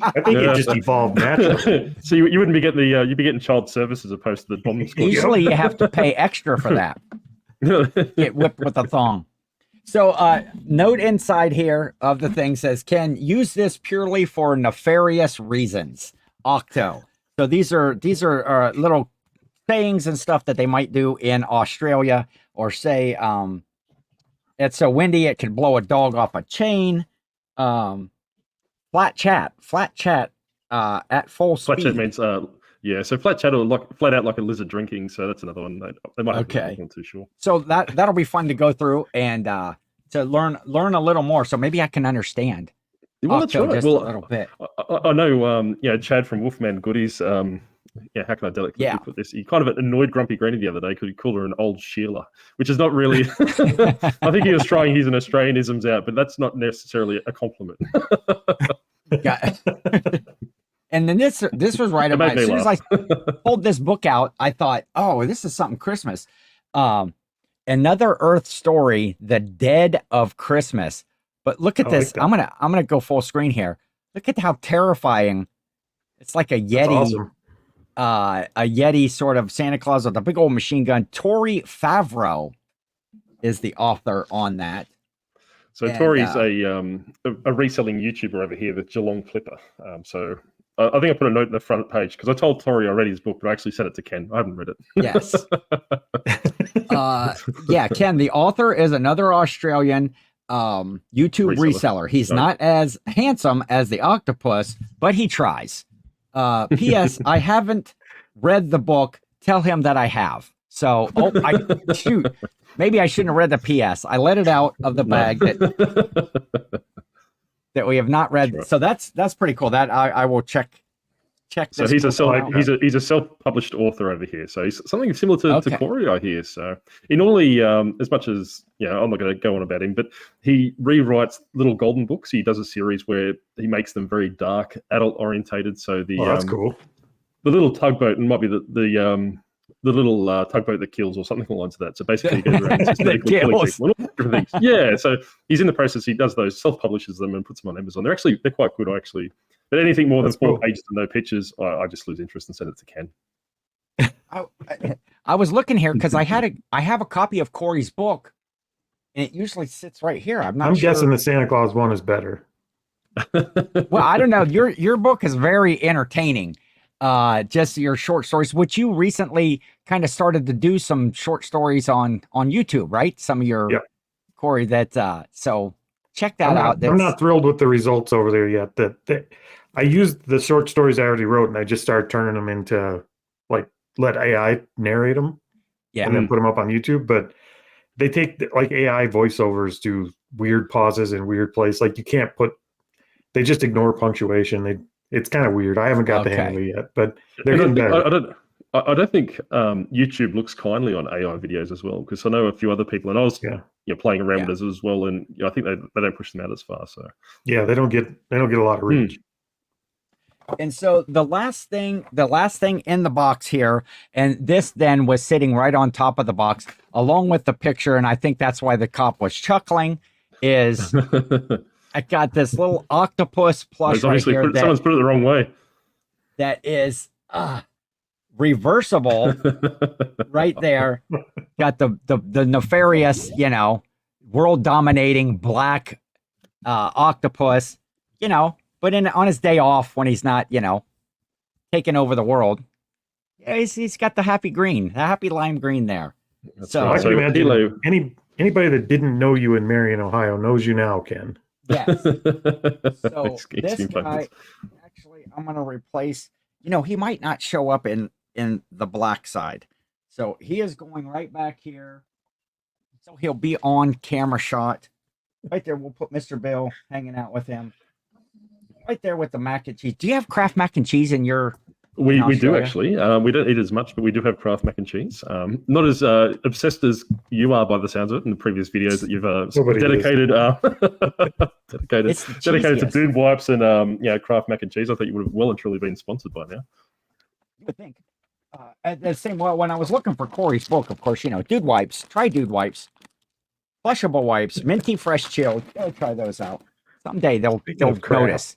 I think it just evolved naturally. So you wouldn't be getting you'd be getting child service as opposed to the bomb squad. Usually you have to pay extra for that. Get whipped with a thong. So note inside here of the thing says, "Ken, use this purely for nefarious reasons." Octo. So these are little sayings and stuff that they might do in Australia, or say it's so windy it could blow a dog off a chain. Flat chat at full speed. Flat chat means so flat chat or flat out like a lizard drinking. So that's another one. They might have I'm not too sure. So that'll be fun to go through and to learn a little more. So maybe I can understand. Well, that's right. Just a little bit. I know. Chad from Wolfman Goodies. How can I delicately put this? He kind of annoyed Grumpy Granny the other day because he called her an old Sheila, which is not really. I think he was trying his Australianisms out, but that's not necessarily a compliment. And then this was right about as soon as I pulled this book out, I thought, oh, this is something Christmas. Another Earth story, The Dead of Christmas. But look at this. Like I'm gonna go full screen here. Look at how terrifying. It's like a Yeti. Awesome. A Yeti sort of Santa Claus with a big old machine gun. Tori Favreau is the author on that. So Tori's a reselling YouTuber over here, the Geelong Flipper. So I think I put a note in the front page because I told Tori I read his book, but I actually sent it to Ken. I haven't read it. Yes. Ken, the author is another Australian YouTube reseller. He's not as handsome as the octopus, but he tries. P.S. I haven't read the book. Tell him that I have. So, shoot. Maybe I shouldn't have read the P.S. I let it out of the bag that we have not read. Sure. So that's pretty cool. That I will check. So he's a self-published author over here. So he's something similar to Cory, I hear. So he normally, as much as I'm not going to go on about him, but he rewrites little golden books. He does a series where he makes them very dark, adult orientated. So that's cool. The little tugboat, and might be the little tugboat that kills, or something along that. So basically, he goes around systematically killing people. Different things. Yeah. So he's in the process. He does those, self-publishes them, and puts them on Amazon. They're quite good, actually. But anything more than 4 pages and no pictures, I just lose interest and send it to Ken. I was looking here because I have a copy of Cory's book, and it usually sits right here. I'm guessing the Santa Claus one is better. Well, I don't know. Your book is very entertaining. Just your short stories, which you recently kind of started to do some short stories on YouTube, right? Some of your Cory so. check that out. I'm not thrilled with the results over there yet. That I used the short stories I already wrote, and I just started turning them into like let AI narrate them, and then put them up on YouTube. But they take like AI voiceovers do weird pauses in weird places. Like you can't put. They just ignore punctuation. It's kind of weird. I haven't got the hang of it yet, but they're getting better. I don't think YouTube looks kindly on AI videos as well, because I know a few other people, and I was playing around with it as well, and I think they don't push them out as far. So yeah, they don't get a lot of reach. And so the last thing in the box here, and this then was sitting right on top of the box, along with the picture, and I think that's why the cop was chuckling, is I got this little octopus plush right here. Someone's put it the wrong way. That is reversible right there. Got the nefarious, world dominating black octopus, but on his day off when he's not, taking over the world, he's got the happy lime green there. So I can imagine anybody that didn't know you in Marion, Ohio knows you now, Ken. Yes. So this guy, actually, I'm going to replace, he might not show up in the black side. So he is going right back here. So he'll be on camera shot. Right there, we'll put Mr. Bill hanging out with him. Right there with the mac and cheese. Do you have Kraft mac and cheese in your... We do actually. We don't eat as much, but we do have Kraft mac and cheese. Not as obsessed as you are by the sounds of it in the previous videos that you've dedicated to dude wipes and Kraft mac and cheese. I thought you would have well and truly been sponsored by now. You would think. At the same when I was looking for Cory's book, of course, dude wipes. Try dude wipes. Flushable wipes, minty fresh chilled. Go try those out. Someday they'll notice.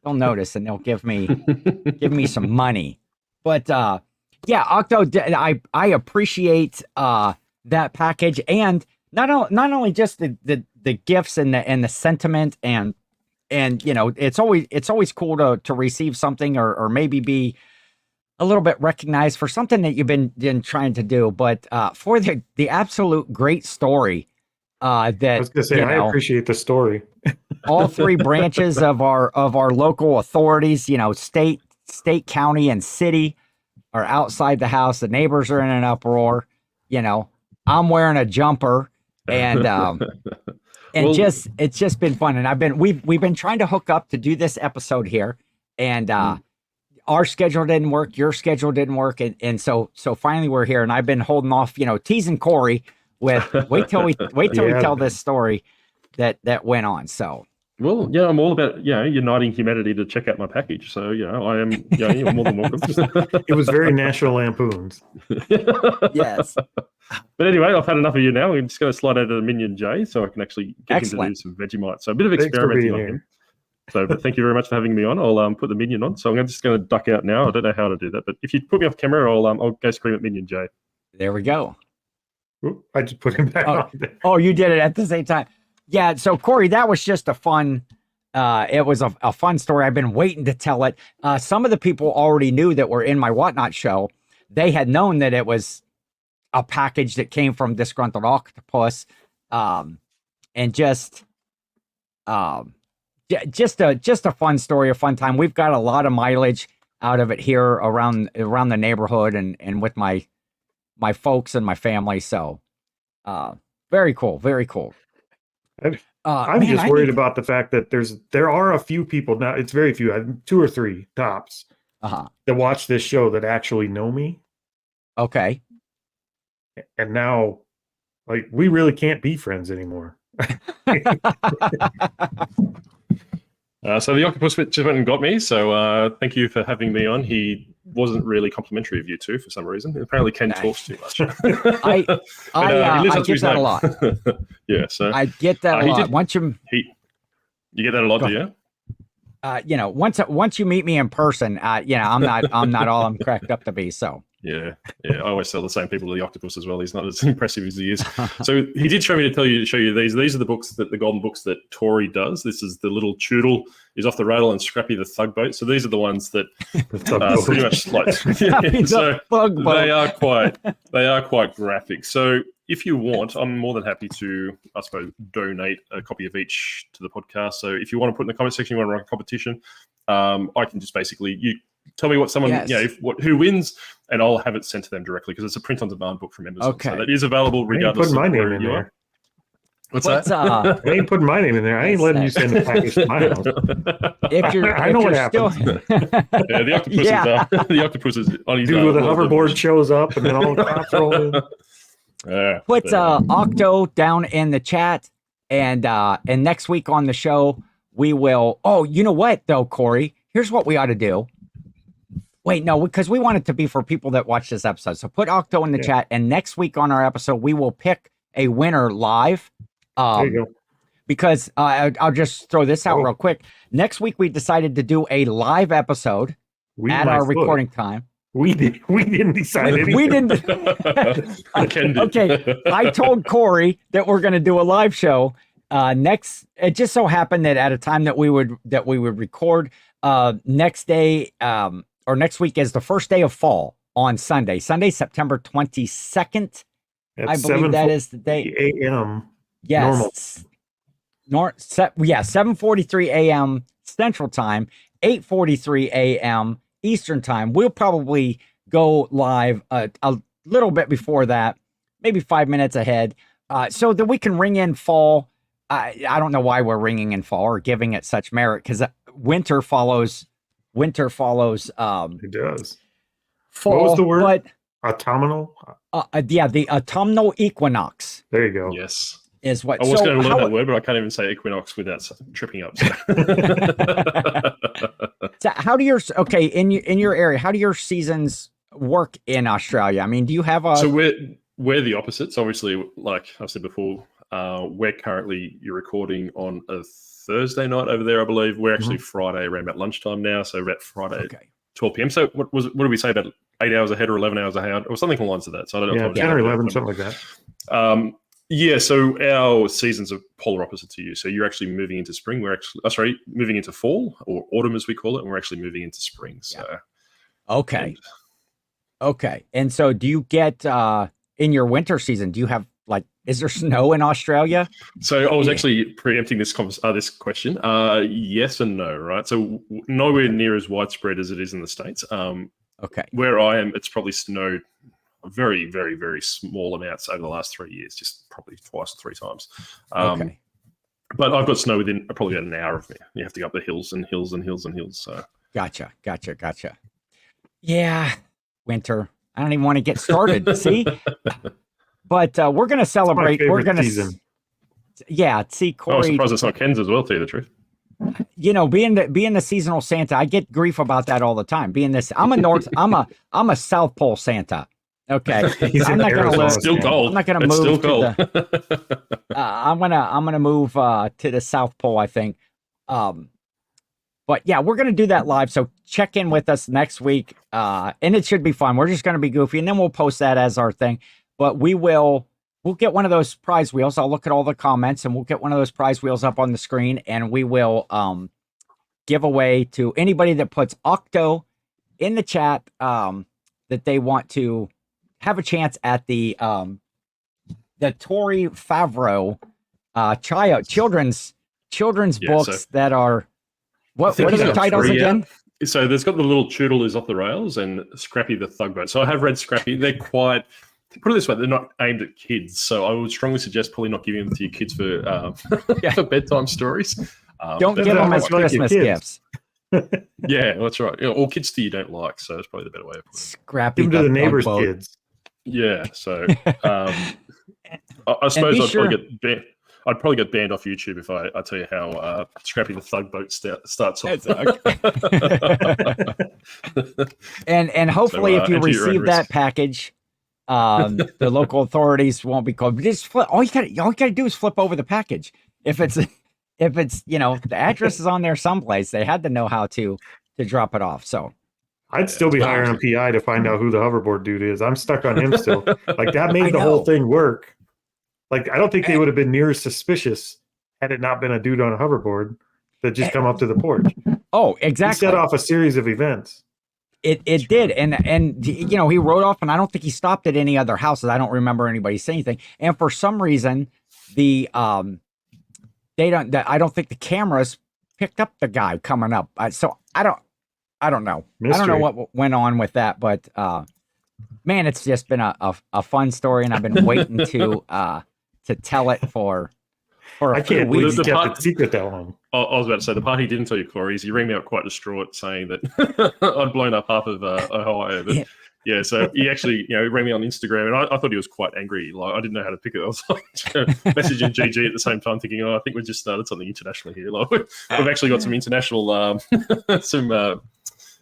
They'll notice and they'll give me some money. But Octo, I appreciate that package, and not only just the gifts and the sentiment and it's always cool to receive something or maybe be a little bit recognized for something that you've been trying to do, but for the absolute great story that I was gonna say, I appreciate the story. All three branches of our local authorities, state, county, and city are outside the house. The neighbors are in an uproar. I'm wearing a jumper, and it's just been fun. And we've been trying to hook up to do this episode here, and our schedule didn't work, your schedule didn't work, and so finally we're here. And I've been holding off, teasing Cory with wait till we tell this story that went on. So. Well, yeah, I'm all about uniting humanity to check out my package. So I am you're more than welcome. It was very National Lampoons. Yes. But anyway, I've had enough of you now. I'm just going to slide over to the Minion J so I can actually get him to do some Vegemite. So a bit of experimenting on him. So but thank you very much for having me on. I'll put the Minion on. So I'm just going to duck out now. I don't know how to do that, but if you put me off camera, I'll go scream at Minion J. There we go. Ooh, I just put him back on there. Oh, you did it at the same time. Yeah, so Cory, that was just a fun, it was a fun story. I've been waiting to tell it. Some of the people already knew that were in my Whatnot show. They had known that it was a package that came from Disgruntled Octopus, and just a fun story, a fun time. We've got a lot of mileage out of it here around the neighborhood and with my folks and my family. So, very cool, very cool. I'm just worried about the fact that there are a few people now. It's very few, 2 or 3 tops, that watch this show that actually know me. Okay. And now, like, we really can't be friends anymore. So the octopus just went and got me. So thank you for having me on. He wasn't really complimentary of you two for some reason. Apparently Ken talks too much. I get that a lot. Yeah, so I get that a lot. You get that a lot, do you? Once you meet me in person, I'm not all I'm cracked up to be. So Yeah. I always tell the same people the octopus as well. He's not as impressive as he is. So he did show me to show you these. These are the books the golden books that Cory does. This is the little Choodle is off the rail and Scrappy the thug boat. So these are the ones that pretty much like. So they are quite graphic. So if you want, I'm more than happy to, I suppose, donate a copy of each to the podcast. So if you want to put in the comment section, you want to run a competition, I can just basically tell me what someone, who wins, and I'll have it sent to them directly because it's a print-on-demand book from Amazon. Okay. So that is available regardless of my name where in you there. are. What's that? I ain't putting my name in there. I ain't letting you send a package to my house. If you're, I know what happens. Yeah, the octopus is the octopus is on his Dude with a hoverboard shows up, and then all the cops roll in. Put Octo down in the chat, and next week on the show we will. Oh, you know what though, Cory? Here's what we ought to do. Wait, no, because we want it to be for people that watch this episode. So put Octo in the chat, and next week on our episode we will pick a winner live. There you go. Because I'll just throw this out real quick. Next week we decided to do a live episode at our recording time. We didn't decide anything. We didn't. Okay, I told Cory that we're going to do a live show next. It just so happened that at a time that we would record next day or next week is the first day of fall on Sunday, September 22nd. I believe that is the day. A.M. Yes. 7:43 a.m. Central Time, 8:43 a.m. Eastern Time. We'll probably go live a little bit before that, maybe 5 minutes ahead, so that we can ring in fall. I don't know why we're ringing in fall or giving it such merit, because winter follows. It does. Fall. What was the word? But, autumnal? the autumnal equinox. There you go. Yes. Is what I was going to learn that word, but I can't even say equinox without tripping up. So. So how do in your area, how do your seasons work in Australia? I mean, do you have a... So we're the opposites. Obviously, like I've said before, you're recording on a Thursday night over there, I believe. We're actually Friday around about lunchtime now. So we're at Friday, 12 p.m. So what did we say, about 8 hours ahead or 11 hours ahead or something along the lines of that? So I don't know. Yeah, 10 or 11, something like that. So our seasons are polar opposite to you. So you're actually moving into spring. We're actually, moving into fall, or autumn as we call it, and we're actually moving into spring. So, Okay. And so do you get, in your winter season, do you have, is there snow in Australia? So I was actually preempting this question. Yes and no, right? So nowhere near as widespread as it is in the States. Where I am, it's probably snowed very, very, very small amounts over the last 3 years, just probably twice or three times. But I've got snow within probably about an hour of me. You have to go up the hills and hills and hills and hills. So Gotcha. Yeah, winter. I don't even want to get started. See, but we're going to celebrate. We're going to, see, Cory. I'm surprised it's not Ken's as well. To tell you the truth. You know, being the seasonal Santa, I get grief about that all the time. I'm a South Pole Santa. Okay, I'm not going to live. Still cold. I'm not going to move. Still cold. I'm gonna move to the South Pole, I think. But yeah, we're gonna do that live. So check in with us next week, and it should be fun. We're just gonna be goofy, and then we'll post that as our thing. But we'll get one of those prize wheels. I'll look at all the comments, and we'll get one of those prize wheels up on the screen, and we will give away to anybody that puts Octo in the chat that they want to have a chance at the Tory Favreau children's books that are what are the titles again? So there's got the little Choodle is off the rails and Scrappy the thug boat. So I have read Scrappy. They're quite, put it this way, they're not aimed at kids. So I would strongly suggest probably not giving them to your kids for for bedtime stories. Don't give them as Christmas gifts. Yeah, that's right. Or kids that you don't like. So it's probably the better way of putting it. Scrappy give them to the neighbor's kids. Yeah, so I suppose I'd probably get banned off YouTube if I tell you how Scrappy the thug boat starts off. and hopefully, if you receive that package, the local authorities won't be called. Just flip. All you gotta do is flip over the package. If it's the address is on there someplace, they had to know how to drop it off. So I'd still be hiring a PI to find out who the hoverboard dude is. I'm stuck on him still. Like that made the whole thing work. Like I don't think they would have been near as suspicious had it not been a dude on a hoverboard that just come up to the porch. Oh, exactly. He set off a series of events. It did, and you know, he rode off, and I don't think he stopped at any other houses. I don't remember anybody saying anything. And for some reason, I don't think the cameras picked up the guy coming up. So I don't know. Mystery. I don't know what went on with that, but man, it's just been a fun story, and I've been waiting to tell it for I can't believe he kept it secret that long. I was about to say, the part he didn't tell you, Cory, is he rang me up quite distraught saying that I'd blown up half of Ohio. But yeah, so he actually, rang me on Instagram, and I thought he was quite angry. Like, I didn't know how to pick it. I was like, messaging GG at the same time, thinking, I think we just started something internationally here. Like, we've actually got some international, that's awesome.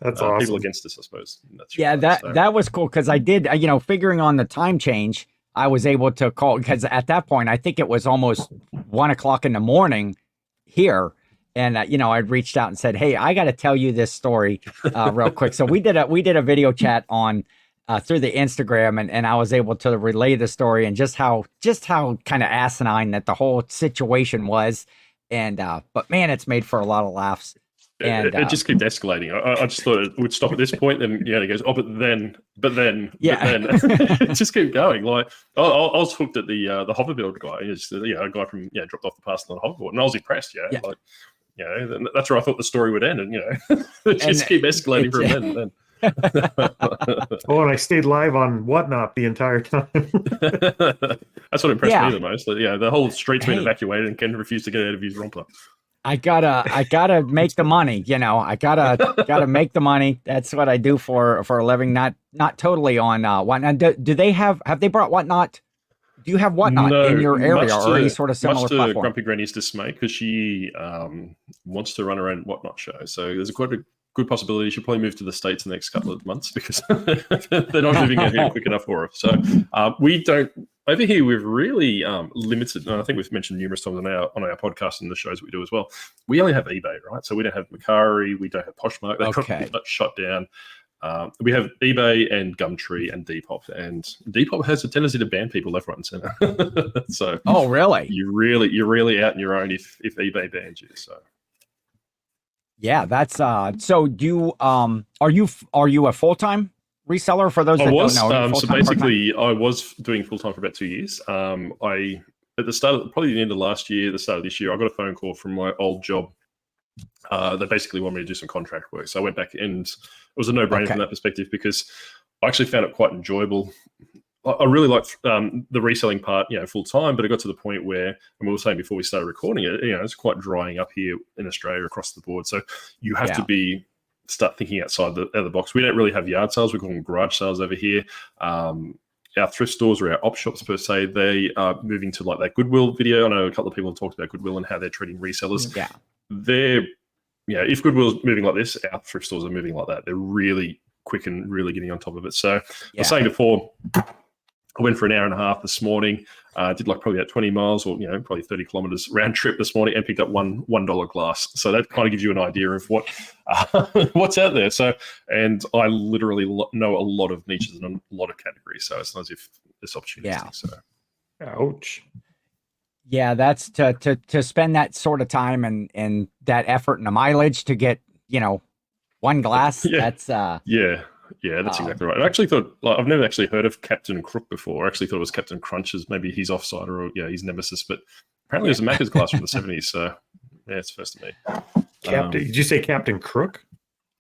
People against us, I suppose. That was cool, because I did, figuring on the time change, I was able to call, because at that point, I think it was almost 1 o'clock in the morning here. And, I'd reached out and said, hey, I got to tell you this story real quick. So we did a video chat on through the Instagram, and I was able to relay the story and just how kind of asinine that the whole situation was. And but man, it's made for a lot of laughs. And it just kept escalating. I just thought it would stop at this point. Then he goes, but then, it just kept going. Like I was hooked at the hoverboard guy. He's a guy from dropped off the parcel on a hoverboard, and I was impressed. Like that's where I thought the story would end, and it just kept escalating from then and then. And I stayed live on Whatnot the entire time. That's what impressed me the most. The whole street's been evacuated, and Ken refused to get out of his romper. I gotta make the money, I gotta make the money. That's what I do for a living. Not totally on Whatnot. Do they have they brought Whatnot? Do you have Whatnot in your area or any sort of similar much to platform? Grumpy Granny's dismay, because she wants to run her own Whatnot show. So there's quite a good possibility she'll probably move to the States in the next couple of months, because they're not moving out here quick enough for her. So we don't. Over here, we've really limited, and I think we've mentioned numerous times on our podcast and the shows we do as well. We only have eBay, right? So we don't have Macari, we don't have Poshmark. They got shut down. We have eBay and Gumtree and Depop, and Depop has a tendency to ban people left, right, and center. So, oh, really? You're really out on your own if eBay bans you. So, yeah, that's so. Do you are you a full-time reseller for those that don't know? So basically, I was doing full-time for about 2 years. At the start of probably the end of last year, the start of this year, I got a phone call from my old job. They basically wanted me to do some contract work. So I went back, and it was a no-brainer from that perspective, because I actually found it quite enjoyable. I really liked the reselling part, full-time, but it got to the point where, and we were saying before we started recording it, it's quite drying up here in Australia across the board. So you have to start thinking outside the box. We don't really have yard sales. We call them garage sales over here. Our thrift stores or our op shops per se, they are moving to like that Goodwill video. I know a couple of people have talked about Goodwill and how they're treating resellers. Yeah. If Goodwill's moving like this, our thrift stores are moving like that. They're really quick and really getting on top of it. So I was saying before, I went for an hour and a half this morning. Did like probably about 20 miles or, probably 30 kilometers round trip this morning, and picked up $1 glass. So that kind of gives you an idea of what's out there. So, and I literally know a lot of niches and a lot of categories. So it's not as if this opportunity. Yeah. So, ouch. Yeah, that's to spend that sort of time and that effort and the mileage to get, one glass. That's that's exactly right. I actually thought, I've never actually heard of Captain Crook before. I actually thought it was Captain Crunches, maybe his offsider or his nemesis, but apparently it was a Macca's glass from the 70s. So it's first to me. Did you say Captain Crook?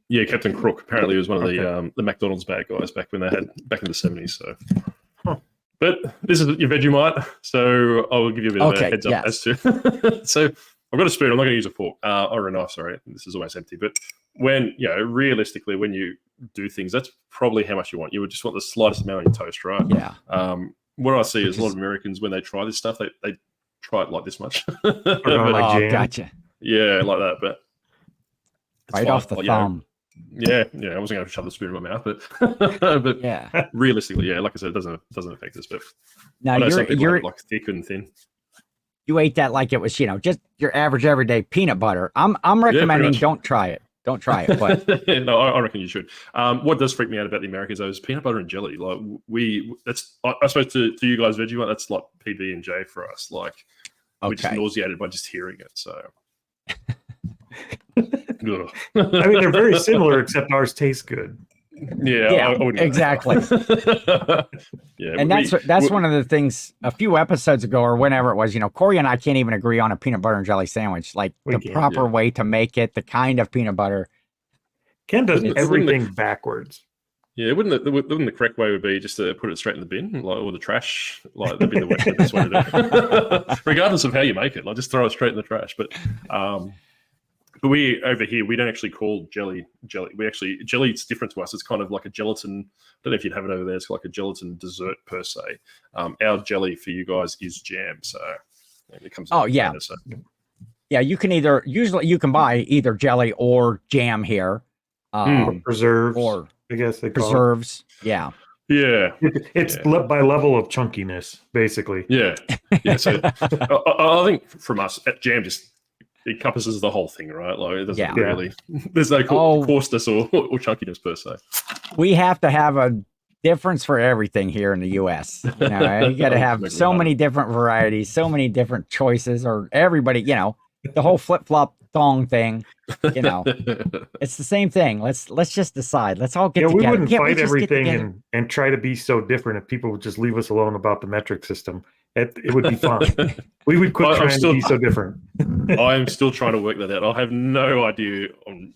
Yeah, Captain Crook. Apparently it was one of the McDonald's bad guys back when they had back in the 70s. So, but this is your Vegemite, so I will give you a bit of a heads up as to. So I've got a spoon. I'm not going to use a fork or a knife. Sorry, this is always empty. But when realistically, when you do things, that's probably how much you want. You would just want the slightest amount on your toast, right? Yeah. What I see is a lot of Americans, when they try this stuff, they try it like this much. Gotcha. Yeah, like that. But right off the thumb. I wasn't going to shove the spoon in my mouth, but realistically, like I said, it doesn't affect us. But now you're like thick and thin. You ate that like it was, just your average everyday peanut butter. I'm recommending don't try it. Don't try it. But No, I reckon you should. What does freak me out about the Americans though is peanut butter and jelly. Like I suppose to you guys, Vegemite, that's like PB and J for us. Like we're just nauseated by just hearing it. So. I mean, they're very similar, except ours tastes good. Yeah, exactly. Yeah, and that's one of the things a few episodes ago or whenever it was, Cory and I can't even agree on a peanut butter and jelly sandwich, like proper way to make it, the kind of peanut butter. Ken does everything backwards. Yeah, wouldn't the correct way would be just to put it straight in the bin, like, or the trash? Like that'd be the best way to do it. Regardless of how you make it, like just throw it straight in the trash. But we over here, we don't actually call jelly. We actually, jelly, it's different to us. It's kind of like a gelatin. I don't know if you'd have it over there. It's like a gelatin dessert per se. Our jelly for you guys is jam. So it comes. Yeah. Yeah, you can usually you can buy either jelly or jam here. Preserves. Or I guess they call preserves. It. Yeah. Yeah. It's by level of chunkiness, basically. Yeah. Yeah. So I think from us, jam just encompasses the whole thing, right? Like it doesn't really. There's no coarseness or chunkiness per se. We have to have a difference for everything here in the U.S. You got to have so many different varieties, so many different choices, or everybody. The whole flip flop thong thing. It's the same thing. Let's just decide. Let's all get together. We wouldn't fight everything and try to be so different if people would just leave us alone about the metric system. It would be fun. We would quit trying to be so different. I am still trying to work that out. I have no idea on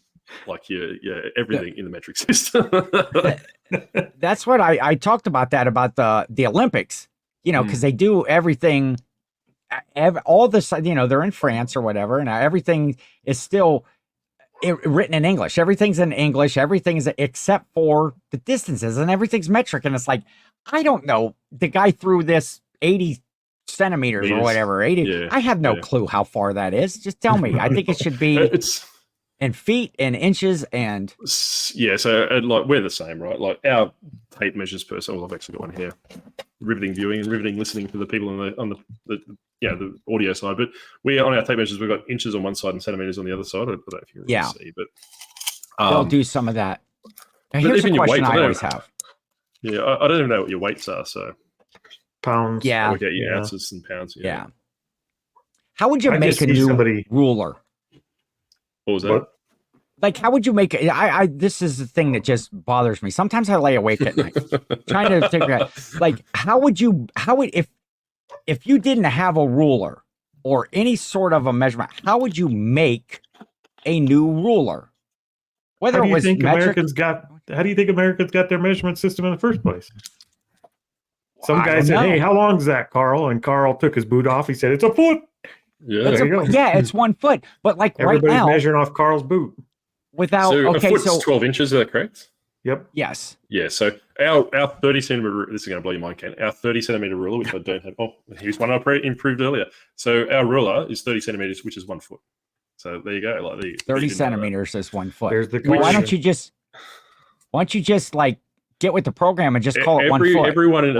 everything in the metric system. That's what I talked about about the Olympics, because they do everything, all this, they're in France or whatever, and everything is still written in English. Everything's in English. Everything's except for the distances, and everything's metric. And it's like, I don't know. The guy threw this 80 centimeters or whatever. 80. Yeah, I have no clue how far that is. Just tell me. I think it should be in feet and inches and. Yeah. So like we're the same, right? Like our tape measures per se. Well, I've actually got one here. Riveting viewing and riveting listening for the people on the audio side. But we on our tape measures, we've got inches on one side and centimeters on the other side. I don't know if you can really see, but they'll do some of that. Now, here's a question I always have. Yeah, I don't even know what your weights are. So pounds. Yeah. We get your ounces and pounds. Yeah. How would you make a new ruler? What was that? Like, how would you make it? This is the thing that just bothers me. Sometimes I lay awake at night trying to figure out, like, if you didn't have a ruler or any sort of a measurement, how would you make a new ruler? Whether how do it you was think metric, how do you think Americans got their measurement system in the first place? Some guy said, "Hey, how long is that, Carl?" And Carl took his boot off. He said, "It's a foot." Yeah, it's 1 foot. But like everybody's right now, measuring off Carl's boot. Without a foot's 12 inches. Is that correct? Yep. Yes. Yeah. So our 30 centimeter. This is going to blow your mind, Ken. Our 30 centimeter ruler, which I don't have. Oh, here's one I improved earlier. So our ruler is 30 centimeters, which is 1 foot. So there you go. Like 30 centimeters is 1 foot. There's the why don't you just like get with the program and just call it 1 foot? Everyone in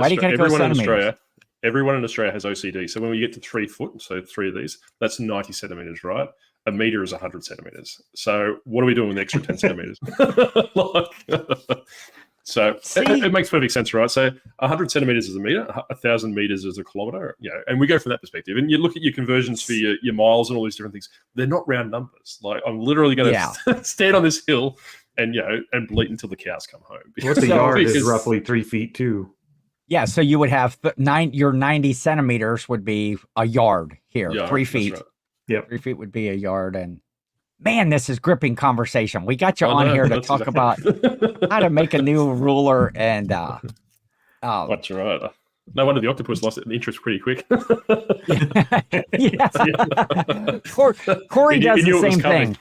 Australia has OCD. So when we get to 3 foot, so 3 of these, that's 90 centimeters, right? A meter is 100 centimeters. So what are we doing with the extra 10 centimeters? So it makes perfect sense, right? So 100 centimeters is a meter, 1,000 meters is a kilometer. Yeah, and we go from that perspective. And you look at your conversions for your miles and all these different things. They're not round numbers. Like I'm literally going to stand on this hill and bleat until the cows come home. What's a yard is roughly 3 feet too. Yeah, so you would have your 90 centimeters would be a yard here, 3 feet. Right. Yep. 3 feet would be a yard. And man, this is gripping conversation. We got you on here to talk about how to make a new ruler. And that's right. No wonder the octopus lost the interest pretty quick. Cory does the same thing.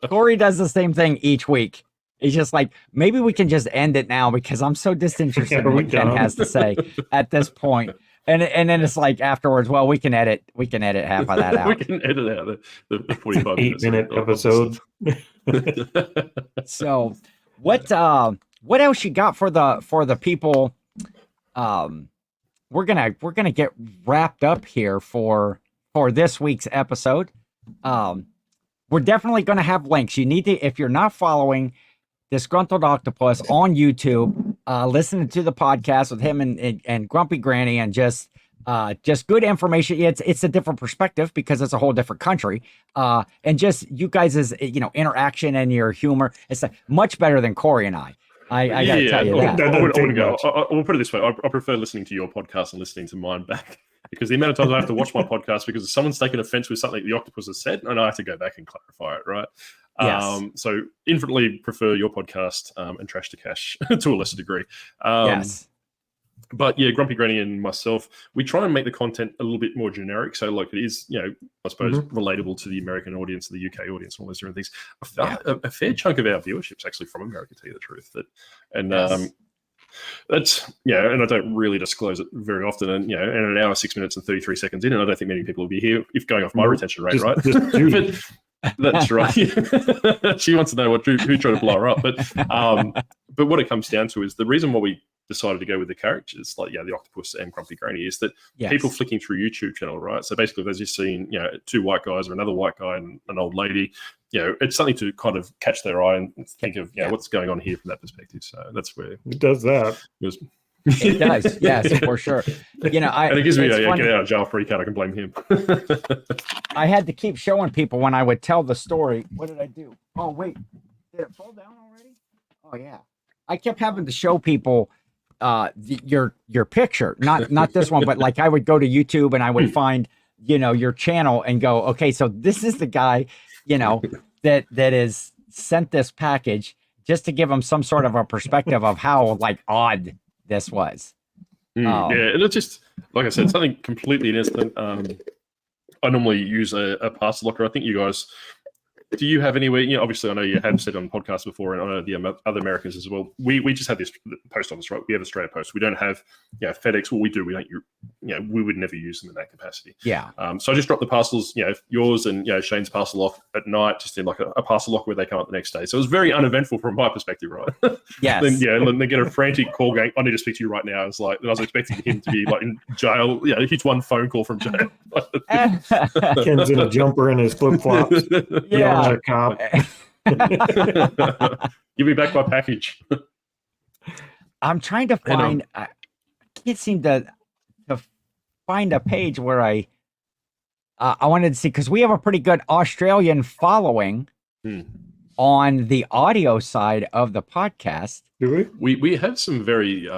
Cory does the same thing each week. He's just like, maybe we can just end it now because I'm so disinterested in what Ken has to say at this point. And then it's like afterwards, well, we can edit half of that out. We can edit out the 45 8-minute episode. So what else you got for the people? We're gonna get wrapped up here for this week's episode. we're definitely going to have links. You need to, if you're not following Disgruntled Octopus on YouTube, listening to the podcast with him and Grumpy Granny, and just good information. It's a different perspective because it's a whole different country. And just you guys' interaction and your humor, it's much better than Cory and I. I gotta tell you that. I'll put it this way: I prefer listening to your podcast and listening to mine back, because the amount of times I have to watch my podcast because someone's taken offense with something the octopus has said, and I have to go back and clarify it, right? Yes. So infinitely prefer your podcast and Trash to Cash to a lesser degree. Yes. But yeah, Grumpy Granny and myself, we try and make the content a little bit more generic. So like it is, I suppose, relatable to the American audience, the UK audience, and all those different things. A fair chunk of our viewership's actually from America, to tell you the truth. That's and I don't really disclose it very often. And and an hour, 6 minutes, and 33 seconds in, and I don't think many people will be here if going off my retention rate, right? But that's right. She wants to know who tried to blow her up. But what it comes down to is the reason why we decided to go with the characters like the octopus and Grumpy Granny is that people flicking through YouTube channel, right? So basically they're just seeing two white guys or another white guy and an old lady. It's something to kind of catch their eye and think of what's going on here from that perspective. So that's where it does that. It does, yes, for sure. And it gives me a get out of jail free card. I can blame him. I had to keep showing people when I would tell the story. What did I do? Oh wait, did it fall down already? Oh yeah, I kept having to show people your picture, not this one, but like I would go to YouTube and I would find your channel and go, okay, so this is the guy that is sent this package, just to give them some sort of a perspective of how like odd this was. Yeah, and it's just like I said, something completely innocent. I normally use a parcel locker. I think you guys, do you have anywhere? Obviously, I know you have said on podcasts before, and I know the other Americans as well. We just have this post office, right? We have Australia Post. We don't have FedEx. What we do, we don't. We would never use them in that capacity. Yeah. So I just drop the parcels, yours and Shane's parcel off at night, just in like a parcel lock where they come up the next day. So it was very uneventful from my perspective, right? Yes. Then they get a frantic call going, I need to speak to you right now. It's like, I was expecting him to be like in jail. He's one phone call from jail. Ken's in a jumper and his flip flops. Yeah. A cop. Give me back my package. I'm trying to find. I can't seem to find a page where I wanted to see, because we have a pretty good Australian following on the audio side of the podcast. Do we have some very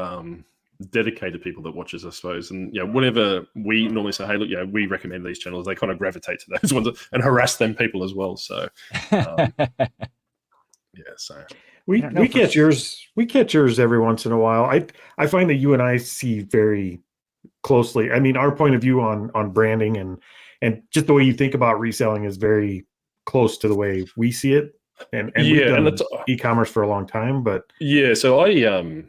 dedicated people that watch us, I suppose, and whenever we normally say, hey, look, we recommend these channels, they kind of gravitate to those ones and harass them people as well. So so we catch yours every once in a while. I find that you and I see very closely. I mean, our point of view on branding and just the way you think about reselling is very close to the way we see it. And we've done e-commerce for a long time, but so I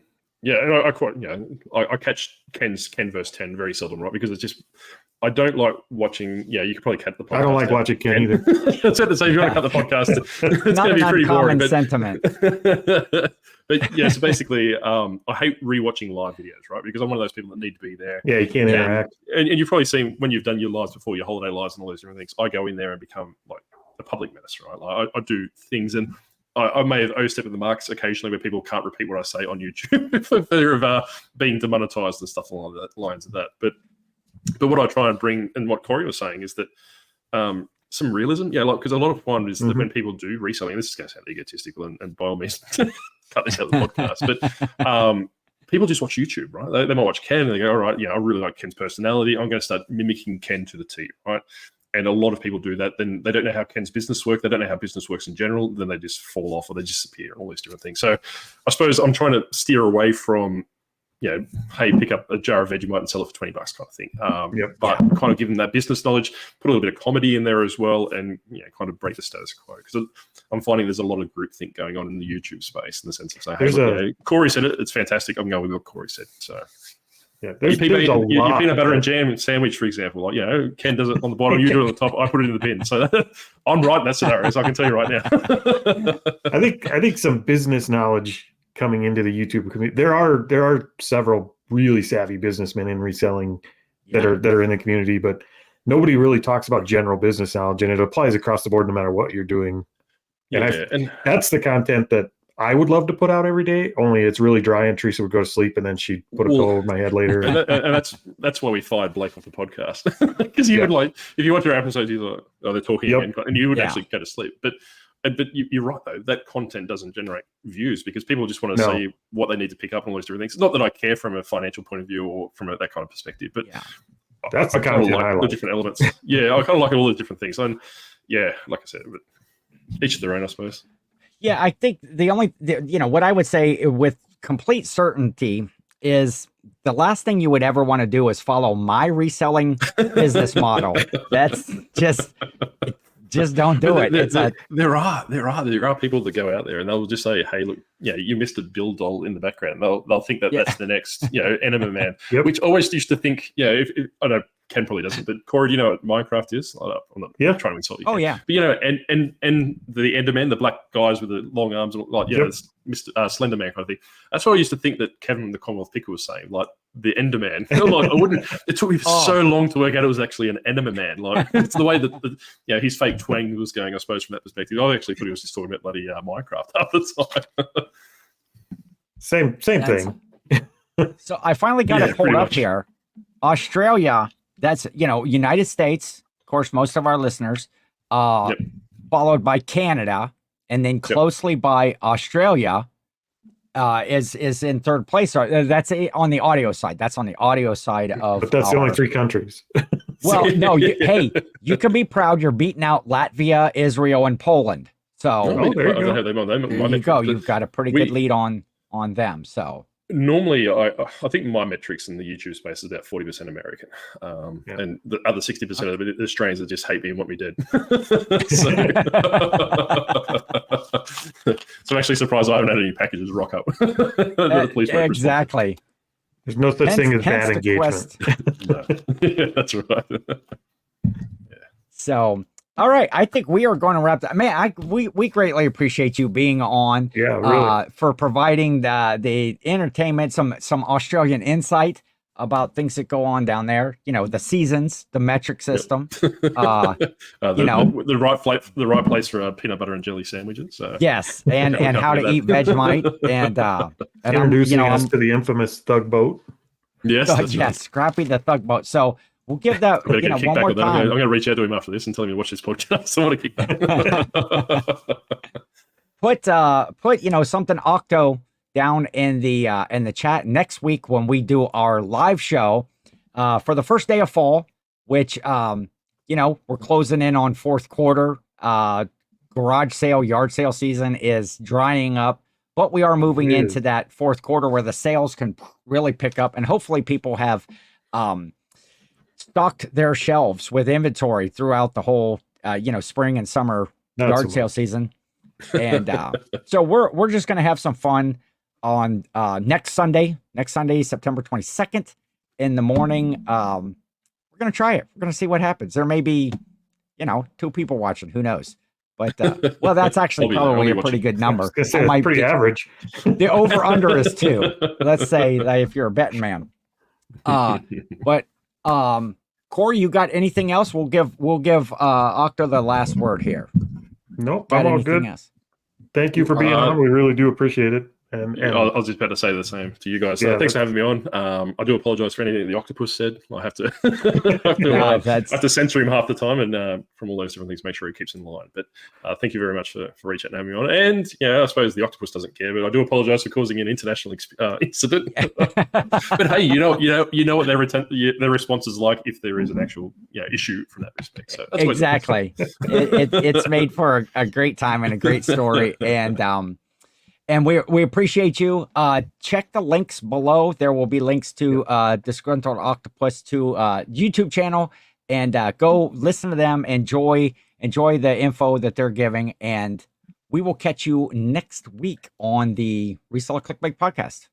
catch Ken versus 10 very seldom, right? Because it's just, I don't like watching. You could probably cut the podcast. I don't like watching Ken either. That's it. So if you want to cut the podcast, it's going to be pretty boring. But sentiment. But so basically, I hate rewatching live videos, right? Because I'm one of those people that need to be there. Yeah, you can't interact. And you've probably seen when you've done your lives before, your holiday lives and all those different things. I go in there and become like a public menace, right? Like I do things, and I may have overstepped the marks occasionally where people can't repeat what I say on YouTube for fear of being demonetized and stuff along the lines of that. But what I try and bring, and what Cory was saying, is that some realism. Because a lot of fun is that when people do reselling, this is going to sound egotistical, and by all means, cut this out of the podcast. But people just watch YouTube, right? They might watch Ken and they go, all right, I really like Ken's personality. I'm going to start mimicking Ken to the T, right? And a lot of people do that. Then they don't know how Ken's business works. They don't know how business works in general. Then they just fall off or they disappear and all these different things. So I suppose I'm trying to steer away from, hey, pick up a jar of Vegemite and sell it for $20 kind of thing. But kind of give them that business knowledge, put a little bit of comedy in there as well, and kind of break the status quo. Because I'm finding there's a lot of groupthink going on in the YouTube space in the sense of saying, hey, Cory said it, it's fantastic. I'm going with what Cory said. So. Yeah, your peanut butter and jam sandwich, for example. Like, Ken does it on the bottom, you do it on the top. I put it in the bin. So I'm right in that scenario. So I can tell you right now. I think some business knowledge coming into the YouTube community. There are several really savvy businessmen in reselling that are in the community, but nobody really talks about general business knowledge, and it applies across the board no matter what you're doing. And that's the content that I would love to put out every day, only it's really dry and Teresa would go to sleep and then she'd put a pillow over my head later. And that's why we fired Blake off the podcast. Because he would like, if you watch our episodes, he's like, oh, they're talking again, and you would actually go to sleep. But you're right, though. That content doesn't generate views because people just want to see what they need to pick up on all these different things. It's not that I care from a financial point of view or from that kind of perspective, but that's the content I like. The different elements. Yeah, I kind of like all the different things. And yeah, like I said, but each of their own, I suppose. Yeah, I think what I would say with complete certainty is the last thing you would ever want to do is follow my reselling business model. That's just don't do it. There are people that go out there and they'll just say, "Hey, look, you missed a Bill doll in the background." They'll think that's the next, Enema Man. Which I always used to think, if I know Ken probably doesn't, but Cory, do you know what Minecraft is? I'm not trying to insult you. Oh, yeah. But and the Enderman, the black guys with the long arms, it's Mr. Slender Man kind of thing. That's what I used to think that Kevin the Commonwealth Picker was saying, like the Enderman. Like, I wouldn't. It took me so long to work out it was actually an Enema Man. Like it's the way that his fake twang was going, I suppose, from that perspective. I actually thought he was just talking about bloody Minecraft half the time. Same thing. So I finally got it pulled up here. Australia. That's, United States, of course, most of our listeners, followed by Canada, and then closely by Australia is in third place. That's on the audio side. That's on the audio side of. But that's the only 3 countries. Well, no, hey, you can be proud. You're beating out Latvia, Israel, and Poland. So there you go. You've got a pretty good lead on them. So. Normally, I think my metrics in the YouTube space is about 40% American, and the other 60% of it, the Australians that just hate me and want me dead. So I'm actually surprised I haven't had any packages rock up. Exactly. There's no such thing as bad engagement. Yeah, that's right. So. All right, I think we are going to wrap that. Man, we greatly appreciate you being on. Yeah, really. For providing the entertainment, some Australian insight about things that go on down there. The seasons, the metric system. The right place for peanut butter and jelly sandwiches. Yes, and how to eat Vegemite and introducing us to the infamous thug boat. Yes, yes, right. Scrappy the thug boat. So. We'll give that one more time. I'm going to reach out to him after this and tell him to watch this podcast. I want to kick that. Put something Octo down in the chat next week when we do our live show for the first day of fall, which we're closing in on fourth quarter. Garage sale, yard sale season is drying up, but we are moving into that fourth quarter where the sales can really pick up, and hopefully people have stocked their shelves with inventory throughout the whole, spring and summer yard sale season. And so we're just going to have some fun on next Sunday, September 22nd in the morning. We're going to try it. We're going to see what happens. There may be, 2 people watching. Who knows? But, that's actually probably a pretty good number. It's pretty average. The over-under is 2. Let's say if you're a betting man. But Cory, you got anything else? We'll give Octo the last word here. Nope, I'm all good. Else? Thank you for being on. We really do appreciate it. And I was just about to say the same to you guys. Thanks for having me on. I do apologize for anything the octopus said. I have to, I have to censor him half the time, and from all those different things, make sure he keeps in line. But thank you very much for reaching out and having me on. And I suppose the octopus doesn't care, but I do apologize for causing an international incident. But hey, you know what their response is like if there is an actual issue from that respect. So that's exactly. It's made for a great time and a great story, and we appreciate you. Check the links below. There will be links to Disgruntled Octopus to YouTube channel, and go listen to them. Enjoy the info that they're giving, and we will catch you next week on the Reseller Clickbait Podcast.